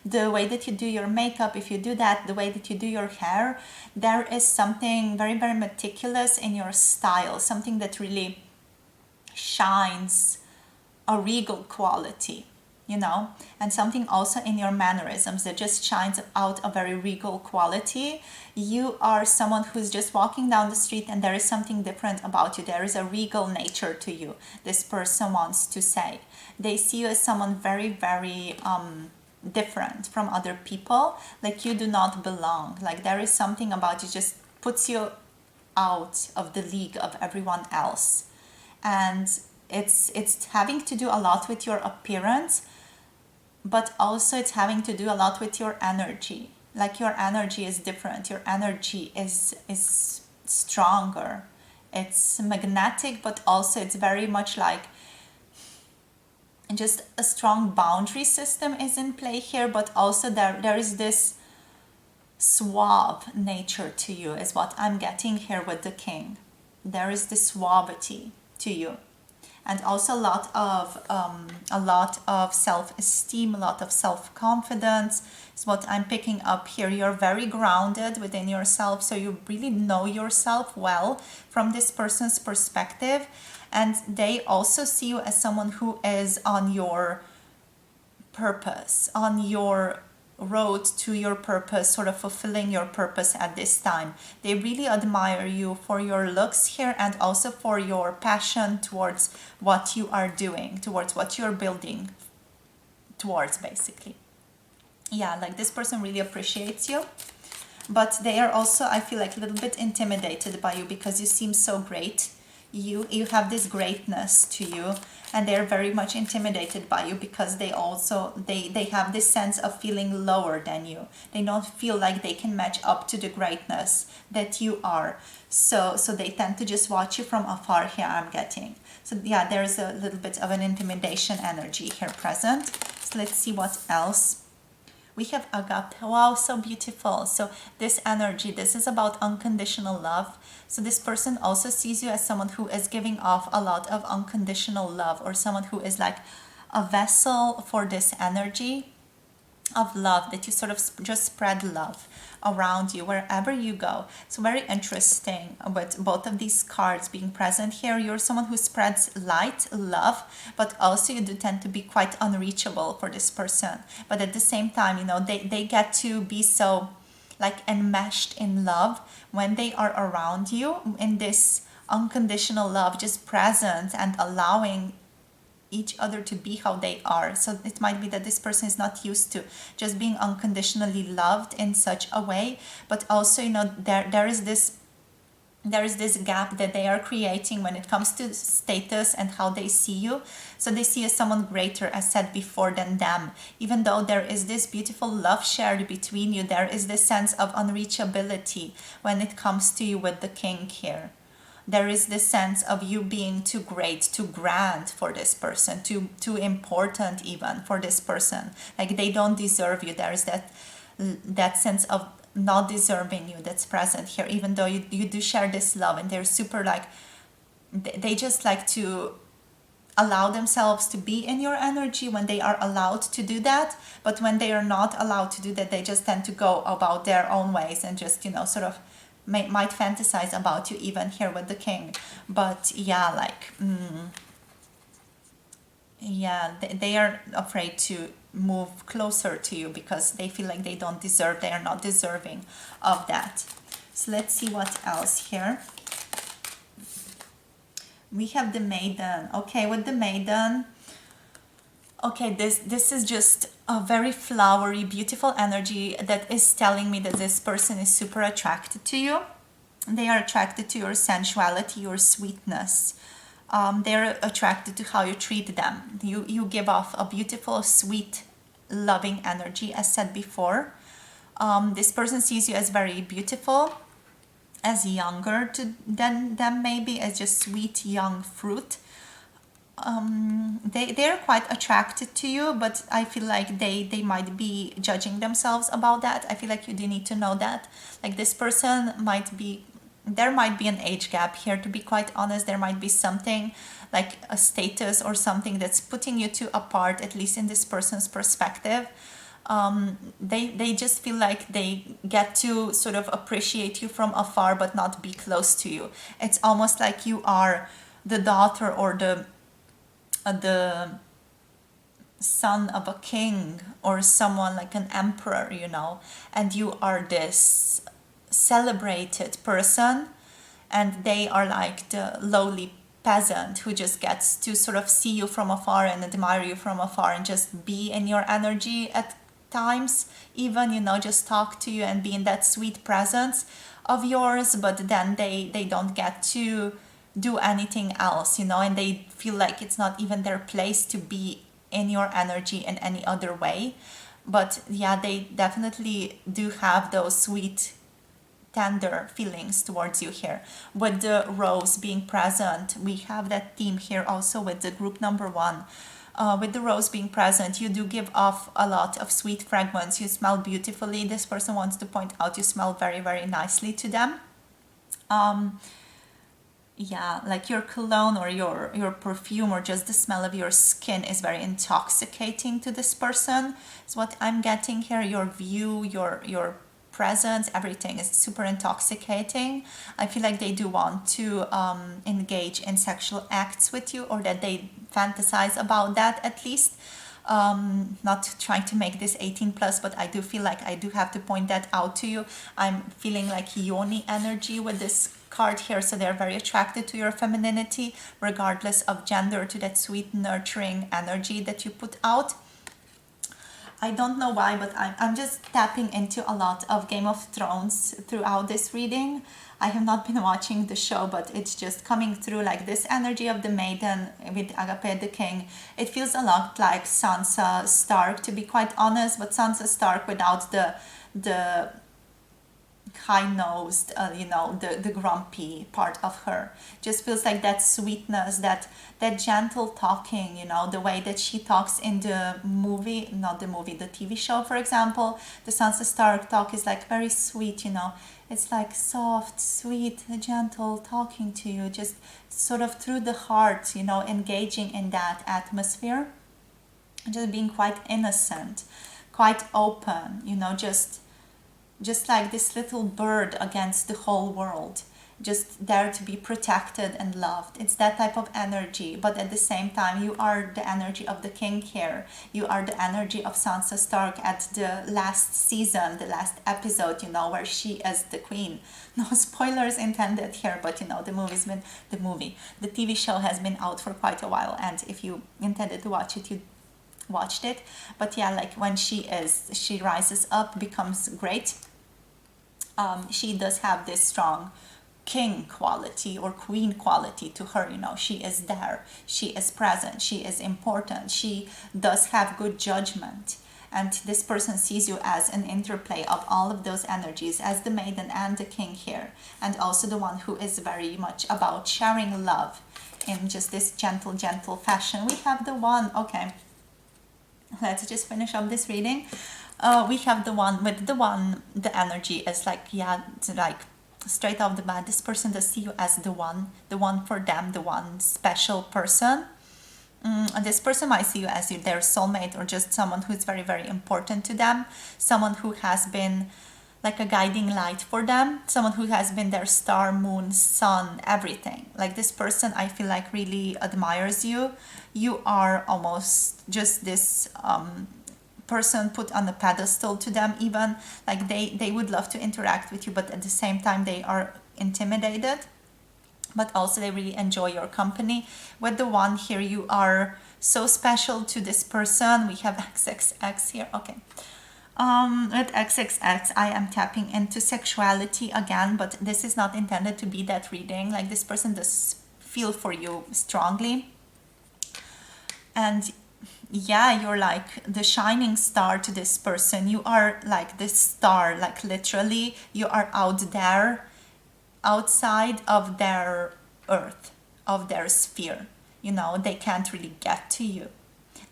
the way that you do your makeup, if you do that, the way that you do your hair. There is something very, very meticulous in your style, something that really shines a regal quality, and something also in your mannerisms that just shines out a very regal quality. You are someone who's just walking down the street and there is something different about you. There is a regal nature to you, this person wants to say. They see you as someone very, very different from other people, like you do not belong, like there is something about you just puts you out of the league of everyone else. And it's having to do a lot with your appearance, but also it's having to do a lot with your energy. Like your energy is different, your energy is stronger, it's magnetic, but also it's very much like And just a strong boundary system is in play here, but also there is this suave nature to you is what I'm getting here with the king. There is this suavity to you, and also a lot of self-esteem, a lot of self-confidence is what I'm picking up here. You're very grounded within yourself, so you really know yourself well from this person's perspective, and they also see you as someone who is on your purpose, on your road to your purpose, sort of fulfilling your purpose at this time. They really admire you for your looks here, and also for your passion towards what you are doing, towards what you're building towards, basically. Yeah, like this person really appreciates you, but they are also, I feel like, a little bit intimidated by you because you seem so great. You have this greatness to you, and they're very much intimidated by you because they have this sense of feeling lower than you. They don't feel like they can match up to the greatness that you are, so they tend to just watch you from afar here, I'm getting. So yeah, there's a little bit of an intimidation energy here present. So let's see what else. We have agape. Wow, so beautiful. So this energy, this is about unconditional love. So this person also sees you as someone who is giving off a lot of unconditional love, or someone who is like a vessel for this energy of love, that you sort of just spread love around you wherever you go. So very interesting with both of these cards being present here. You're someone who spreads light, love, but also you do tend to be quite unreachable for this person. But at the same time, you know, they get to be so like enmeshed in love when they are around you, in this unconditional love, just present and allowing each other to be how they are. So it might be that this person is not used to just being unconditionally loved in such a way, but also, you know, there is this gap that they are creating when it comes to status and how they see you. So they see you as someone greater, as said before, than them. Even though there is this beautiful love shared between you, there is this sense of unreachability when it comes to you with the king here. There is this sense of you being too great, too grand for this person, too important even for this person. Like they don't deserve you. There is that sense of not deserving you that's present here, even though you do share this love, and they're super like, they just like to allow themselves to be in your energy when they are allowed to do that. But when they are not allowed to do that, they just tend to go about their own ways and just, you know, sort of might fantasize about you even here with the king. But yeah, like yeah, they are afraid to move closer to you because they feel like they are not deserving of that. So let's see what else here. We have the maiden. Okay, with the maiden, okay, this is just a very flowery, beautiful energy that is telling me that this person is super attracted to you. They are attracted to your sensuality, your sweetness. They're attracted to how you treat them. You give off a beautiful, sweet, loving energy, as said before. This person sees you as very beautiful, as younger than them, maybe as just sweet young fruit. They're quite attracted to you, but I feel like they might be judging themselves about that. I feel like you do need to know that. Like this person there might be an age gap here, to be quite honest. There might be something like a status or something that's putting you two apart, at least in this person's perspective. They just feel like they get to sort of appreciate you from afar but not be close to you. It's almost like you are the daughter or the son of a king or someone like an emperor, you know, and you are this celebrated person, and they are like the lowly peasant who just gets to sort of see you from afar and admire you from afar and just be in your energy at times, even, you know, just talk to you and be in that sweet presence of yours. But then they don't get to do anything else, you know, and they feel like it's not even their place to be in your energy in any other way. But yeah, they definitely do have those sweet, tender feelings towards you here. With the rose being present, we have that theme here also with the group number 1. with the rose being present, you do give off a lot of sweet fragrance. You smell beautifully. This person wants to point out you smell very, very nicely to them. Yeah, like your cologne or your perfume or just the smell of your skin is very intoxicating to this person. Is what I'm getting here. Your view, your presence, everything is super intoxicating. I feel like they do want to engage in sexual acts with you, or that they fantasize about that at least. Not trying to make this 18 plus, but I do feel like I do have to point that out to you. I'm feeling like yoni energy with this card here, so they're very attracted to your femininity regardless of gender, to that sweet nurturing energy that you put out. I don't know why, but I'm just tapping into a lot of Game of Thrones throughout this reading. I have not been watching the show, but it's just coming through like this energy of the maiden with Agape the king. It feels a lot like Sansa Stark, to be quite honest, but Sansa Stark without the high-nosed, the grumpy part of her. Just feels like that sweetness, that gentle talking, the way that she talks in the movie, not the movie, the TV show, for example. The Sansa Stark talk is like very sweet, It's like soft, sweet, gentle talking to you, just sort of through the heart, engaging in that atmosphere. Just being quite innocent, quite open, just like this little bird against the whole world, just there to be protected and loved. It's that type of energy, but at the same time, you are the energy of the king here. You are the energy of Sansa Stark at the last season, the last episode, where she is the queen. No spoilers intended here, but the TV show has been out for quite a while, and if you intended to watch it, you watched it. But yeah, like when she rises up, becomes great. She does have this strong king quality or queen quality to her. She is there, she is present, she is important, she does have good judgment. And this person sees you as an interplay of all of those energies, as the maiden and the king here, and also the one who is very much about sharing love in just this gentle fashion. We have the one. Okay, let's just finish up this reading. We have the one. The energy is like, it's like straight off the bat, this person does see you as the one for them, the one special person. This person might see you as their soulmate, or just someone who's very, very important to them, someone who has been like a guiding light for them, someone who has been their star, moon, sun, everything. Like this person, I feel like really admires you. You are almost just this person put on a pedestal to them, even like they would love to interact with you, but at the same time they are intimidated, but also they really enjoy your company. With the one here, you are so special to this person. We have XXX here. Okay. With XXX, I am tapping into sexuality again, but this is not intended to be that reading. Like this person does feel for you strongly. And yeah, you're like the shining star to this person. You are like this star, like literally you are out there, outside of their earth, of their sphere. They can't really get to you.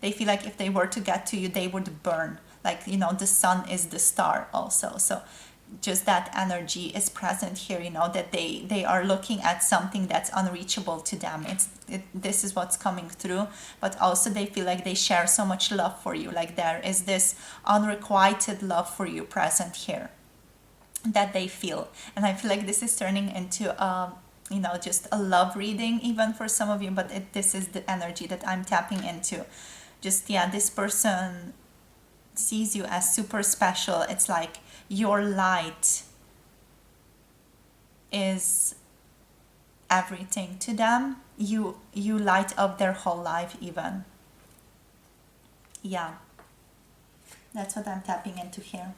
They feel like if they were to get to you, they would burn. Like, the sun is the star also. So just that energy is present here, that they are looking at something that's unreachable to them. This is what's coming through. But also they feel like they share so much love for you. Like there is this unrequited love for you present here that they feel. And I feel like this is turning into just a love reading even for some of you, but this is the energy that I'm tapping into. Just, this person sees you as super special. It's like your light is everything to them. You light up their whole life even. Yeah, that's what I'm tapping into here.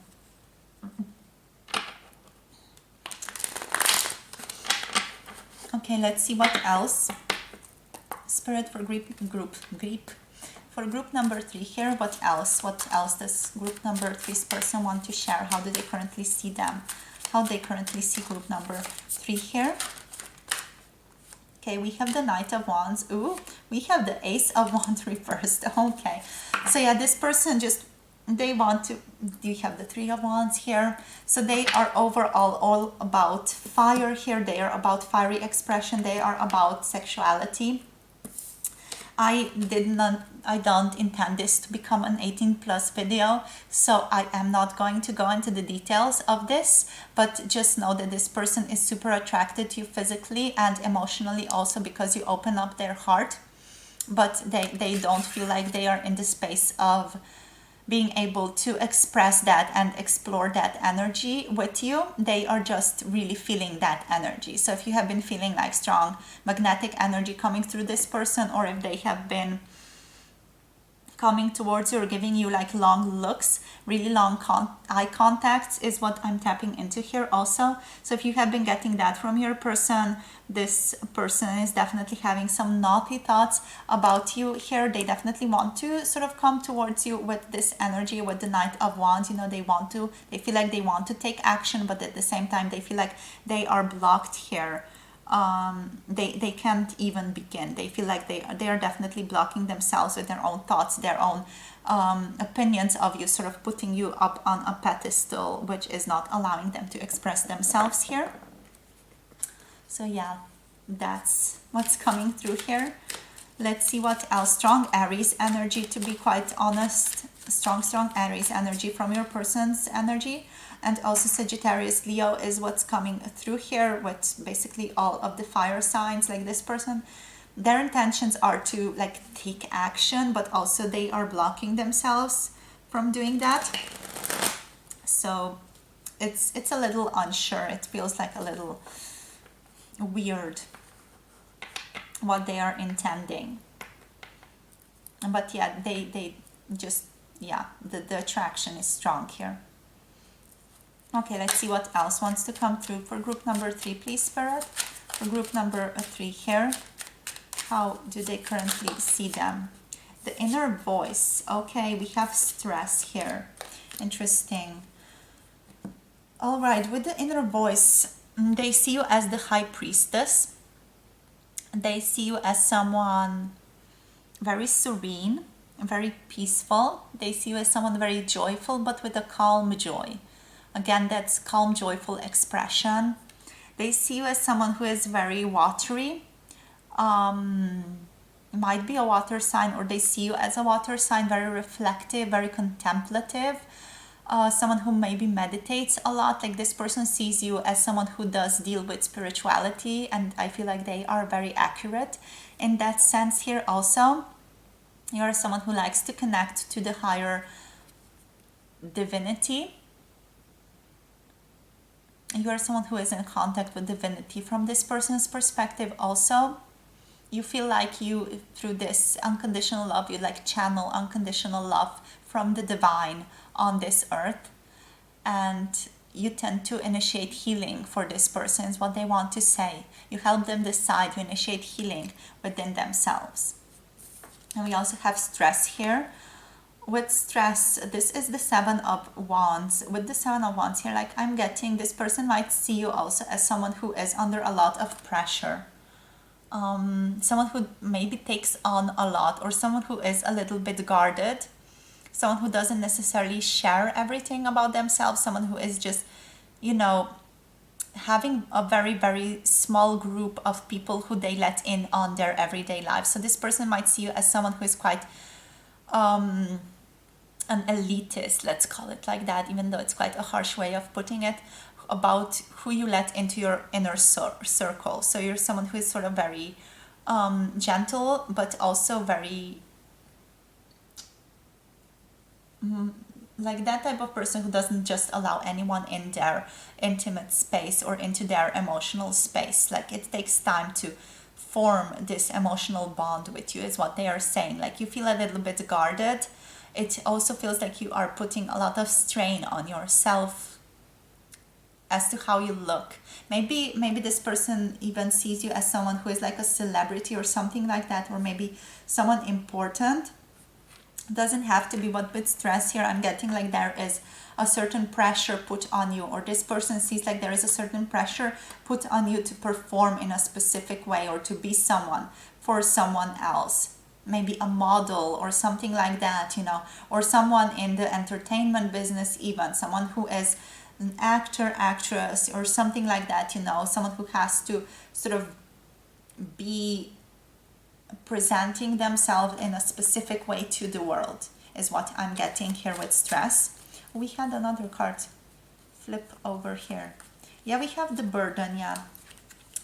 Okay, let's see what else. Spirit for group for group number 3 here. What else does group number 3's person want to share? How do they currently see them? How they currently see group number 3 here? Okay, we have the Knight of Wands. Ooh, we have the Ace of Wands reversed. Okay, so yeah, this person just, they want to, you have the Three of Wands here. So they are overall all about fire here. They are about fiery expression. They are about sexuality. I don't intend this to become an 18 plus video, so I am not going to go into the details of this, but just know that this person is super attracted to you physically and emotionally also, because you open up their heart, but they don't feel like they are in the space of being able to express that and explore that energy with you. They are just really feeling that energy. So if you have been feeling like strong magnetic energy coming through this person, or if they have been coming towards you or giving you like long looks, really long eye contacts is what I'm tapping into here also. So if you have been getting that from your person, this person is definitely having some naughty thoughts about you here. They definitely want to sort of come towards you with this energy, with the Knight of Wands. You know, they feel like they want to take action, but at the same time they feel like they are blocked here. They can't even begin. They feel like they are definitely blocking themselves with their own thoughts, their own opinions of you, sort of putting you up on a pedestal, which is not allowing them to express themselves here. So yeah, that's what's coming through here. Let's see what else. Strong Aries energy, to be quite honest. Strong Aries energy from your person's energy. And also Sagittarius, Leo is what's coming through here with basically all of the fire signs. Like this person, their intentions are to like take action, but also they are blocking themselves from doing that. So it's a little unsure. It feels like a little weird what they are intending. But yeah, they just, yeah, the attraction is strong here. Okay, let's see what else wants to come through for group number 3, please, Spirit. For group number 3 here, how do they currently see them? The inner voice. Okay, we have stress here. Interesting. All right, with the inner voice, they see you as the High Priestess. They see you as someone very serene, very peaceful. They see you as someone very joyful, but with a calm joy. Again, that's calm, joyful expression. They see you as someone who is very watery. Might be a water sign, or they see you as a water sign, very reflective, very contemplative. Someone who maybe meditates a lot. Like this person sees you as someone who does deal with spirituality, and I feel like they are very accurate in that sense here also. You are someone who likes to connect to the higher divinity. You are someone who is in contact with divinity from this person's perspective also. You feel like you, through this unconditional love, you like channel unconditional love from the divine on this earth, and you tend to initiate healing for this person is what they want to say. You help them decide to initiate healing within themselves. And we also have stress here. With stress, this is the Seven of Wands. With the Seven of Wands here, like I'm getting, this person might see you also as someone who is under a lot of pressure. Someone who maybe takes on a lot, or someone who is a little bit guarded. Someone who doesn't necessarily share everything about themselves. Someone who is just, you know, having a very, very small group of people who they let in on their everyday life. So this person might see you as someone who is quite an elitist, let's call it like that, even though it's quite a harsh way of putting it, about who you let into your inner circle. So you're someone who is sort of very gentle, but also very like that type of person who doesn't just allow anyone in their intimate space or into their emotional space. Like it takes time to form this emotional bond with you is what they are saying. Like you feel a little bit guarded. It also feels like you are putting a lot of strain on yourself as to how you look. Maybe this person even sees you as someone who is like a celebrity or something like that, or maybe someone important. Doesn't have to be, but with stress here I'm getting like there is a certain pressure put on you, or this person sees like there is a certain pressure put on you to perform in a specific way or to be someone for someone else. Maybe a model or something like that, you know, or someone in the entertainment business, even someone who is an actor, actress, or something like that, you know, someone who has to sort of be presenting themselves in a specific way to the world, is what I'm getting here with stress. We had another card flip over here. Yeah, we have the burden, yeah.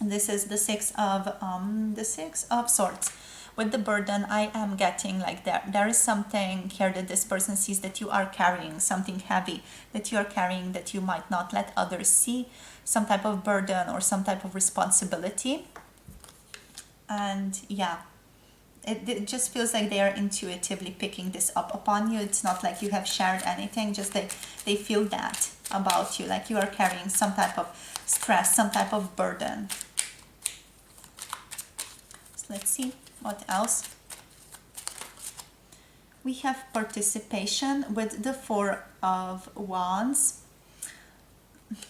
This is the Six of Swords. With the burden, I am getting like there is something here that this person sees that you are carrying, something heavy that you are carrying that you might not let others see, some type of burden or some type of responsibility. And yeah, it just feels like they are intuitively picking this up upon you. It's not like you have shared anything, just they feel that about you, like you are carrying some type of stress, some type of burden. So let's see what else. We have participation with the Four of Wands.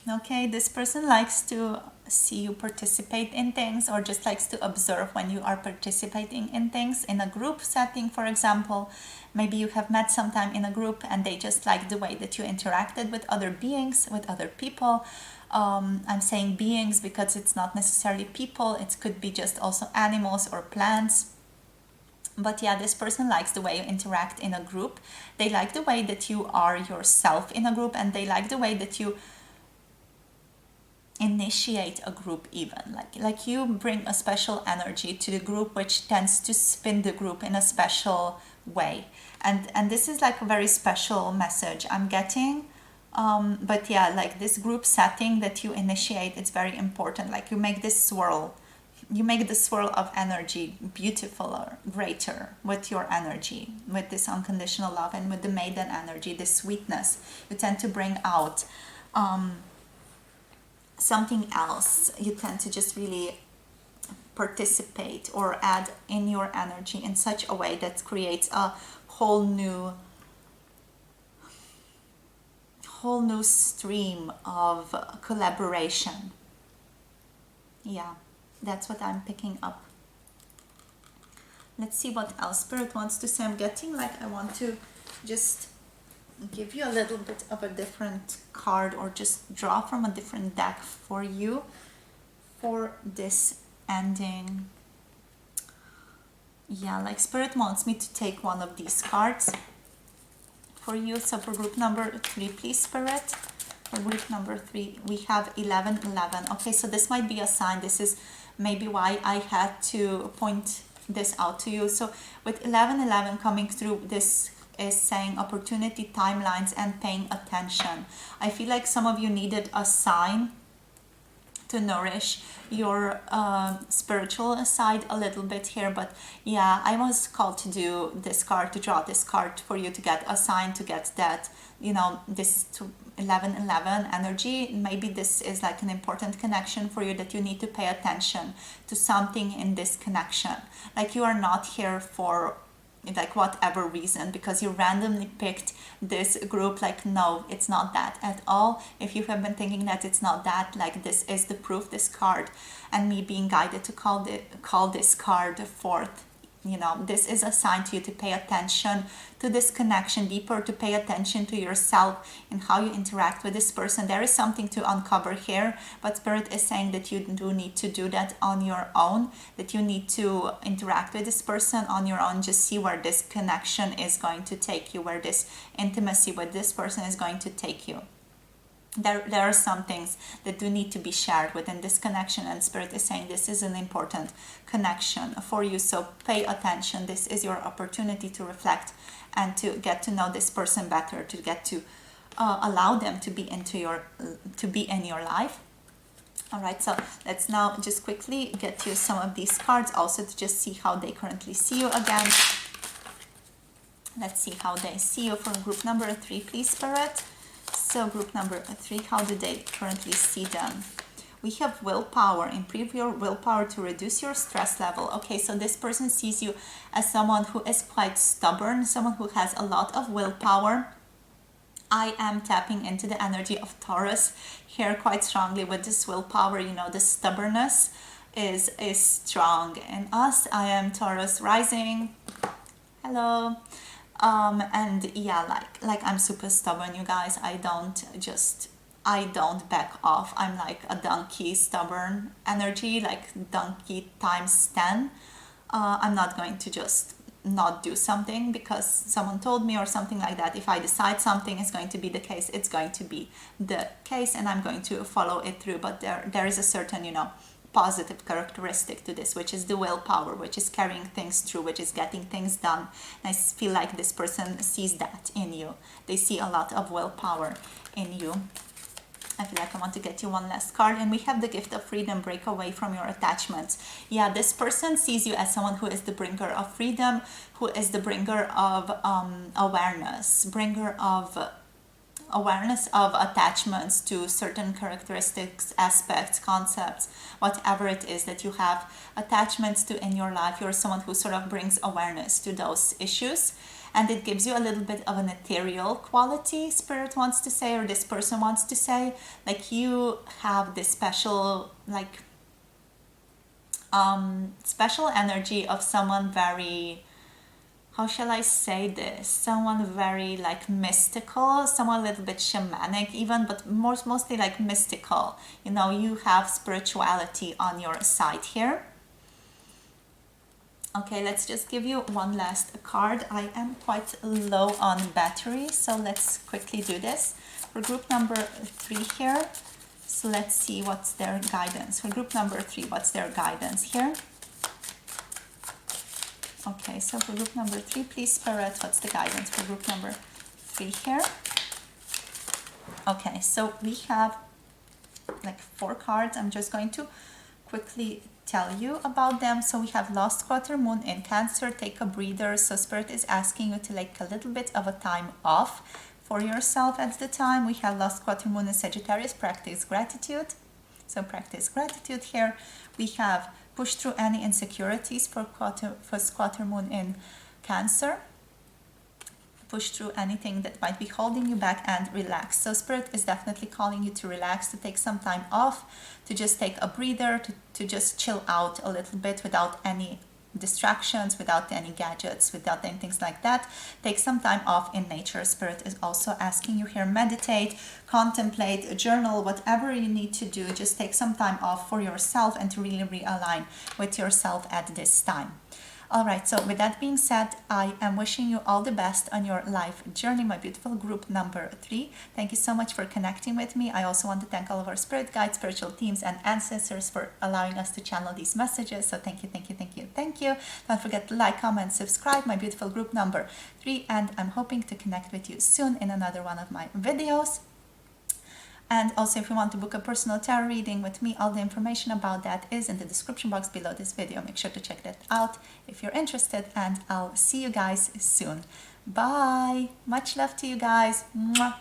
Okay, this person likes to see you participate in things, or just likes to observe when you are participating in things in a group setting, for example. Maybe you have met sometime in a group and they just like the way that you interacted with other beings, with other people. I'm saying beings because it's not necessarily people, it could be just also animals or plants. But yeah, this person likes the way you interact in a group. They like the way that you are yourself in a group, and they like the way that you initiate a group, even like you bring a special energy to the group, which tends to spin the group in a special way. And this is like a very special message I'm getting. But yeah, like this group setting that you initiate, it's very important. Like you make this swirl, you make the swirl of energy beautifuler, greater with your energy, with this unconditional love, and with the maiden energy, this sweetness. You tend to bring out something else. You tend to just really participate or add in your energy in such a way that creates a whole new stream of collaboration. Yeah, that's what I'm picking up. Let's see what else Spirit wants to say. I'm getting like I want to just give you a little bit of a different card, or just draw from a different deck for you for this ending. Yeah, like Spirit wants me to take one of these cards for you. So for group number 3, please, Spirit. For group number 3, we have 1111. Okay, so this might be a sign. This is maybe why I had to point this out to you. So with 1111 coming through, this is saying opportunity, timelines, and paying attention. I feel like some of you needed a sign to nourish your spiritual side a little bit here. But yeah, I was called to do this card, to draw this card for you, to get a sign, to get that, you know, this 1111 energy. Maybe this is like an important connection for you, that you need to pay attention to something in this connection. Like you are not here for like whatever reason because you randomly picked this group. Like no, it's not that at all. If you have been thinking that it's not that, like this is the proof, this card, and me being guided to call this card forth. You know, this is a sign to you to pay attention to this connection deeper, to pay attention to yourself and how you interact with this person. There is something to uncover here, but Spirit is saying that you do need to do that on your own, that you need to interact with this person on your own. Just see where this connection is going to take you, where this intimacy with this person is going to take you. There are some things that do need to be shared within this connection, and Spirit is saying this is an important connection for you, so pay attention. This is your opportunity to reflect and to get to know this person better, to get to allow them to be in your life. All right, so let's now just quickly get you some of these cards also to just see how they currently see you again. Let's see how they see you for group number 3, please, Spirit. So group number 3, how do they currently see them? We have willpower. Improve your willpower to reduce your stress level. Okay, so this person sees you as someone who is quite stubborn, someone who has a lot of willpower. I am tapping into the energy of Taurus here quite strongly with this willpower. You know, the stubbornness is strong in us. I am Taurus rising. Hello. And yeah, like I'm super stubborn, you guys. I don't back off. I'm like a donkey stubborn energy, like donkey times 10. I'm not going to just not do something because someone told me or something like that. If I decide something is going to be the case, it's going to be the case, and I'm going to follow it through. But there is a certain, you know, positive characteristic to this, which is the willpower, which is carrying things through, which is getting things done. And I feel like this person sees that in you. They see a lot of willpower in you. I feel like I want to get you one last card, and we have the gift of freedom. Break away from your attachments. Yeah, this person sees you as someone who is the bringer of freedom, who is the bringer of awareness, bringer of awareness of attachments to certain characteristics, aspects, concepts, whatever it is that you have attachments to in your life. You're someone who sort of brings awareness to those issues, and it gives you a little bit of an ethereal quality, Spirit wants to say, or this person wants to say. Like you have this special, like special energy of someone very, how shall I say this? Someone very like mystical, someone a little bit shamanic even, but mostly like mystical. You know, you have spirituality on your side here. Okay, let's just give you one last card. I am quite low on battery, so let's quickly do this. For group number 3 here, so let's see what's their guidance. For group number 3, what's their guidance here? Okay, so for group number 3, please, Spirit, what's the guidance for group number 3 here? Okay, so we have like 4 cards. I'm just going to quickly tell you about them. So we have Lost Quarter Moon in Cancer. Take a breather. So Spirit is asking you to like a little bit of a time off for yourself at the time. We have Lost Quarter Moon in Sagittarius. Practice gratitude. So practice gratitude here. We have push through any insecurities for first quarter moon in Cancer. Push through anything that might be holding you back and relax. So Spirit is definitely calling you to relax, to take some time off, to just take a breather, to just chill out a little bit without any distractions, without any gadgets, without any things like that. Take some time off in nature. Spirit is also asking you here, meditate, contemplate, journal, whatever you need to do. Just take some time off for yourself and to really realign with yourself at this time. All right, so with that being said, I am wishing you all the best on your life journey, my beautiful group number 3. Thank you so much for connecting with me. I also want to thank all of our spirit guides, spiritual teams, and ancestors for allowing us to channel these messages. So thank you, thank you, thank you, thank you. Don't forget to like, comment, subscribe, my beautiful group number 3. And I'm hoping to connect with you soon in another one of my videos. And also, if you want to book a personal tarot reading with me, all the information about that is in the description box below this video. Make sure to check that out if you're interested, and I'll see you guys soon. Bye. Much love to you guys. Mwah.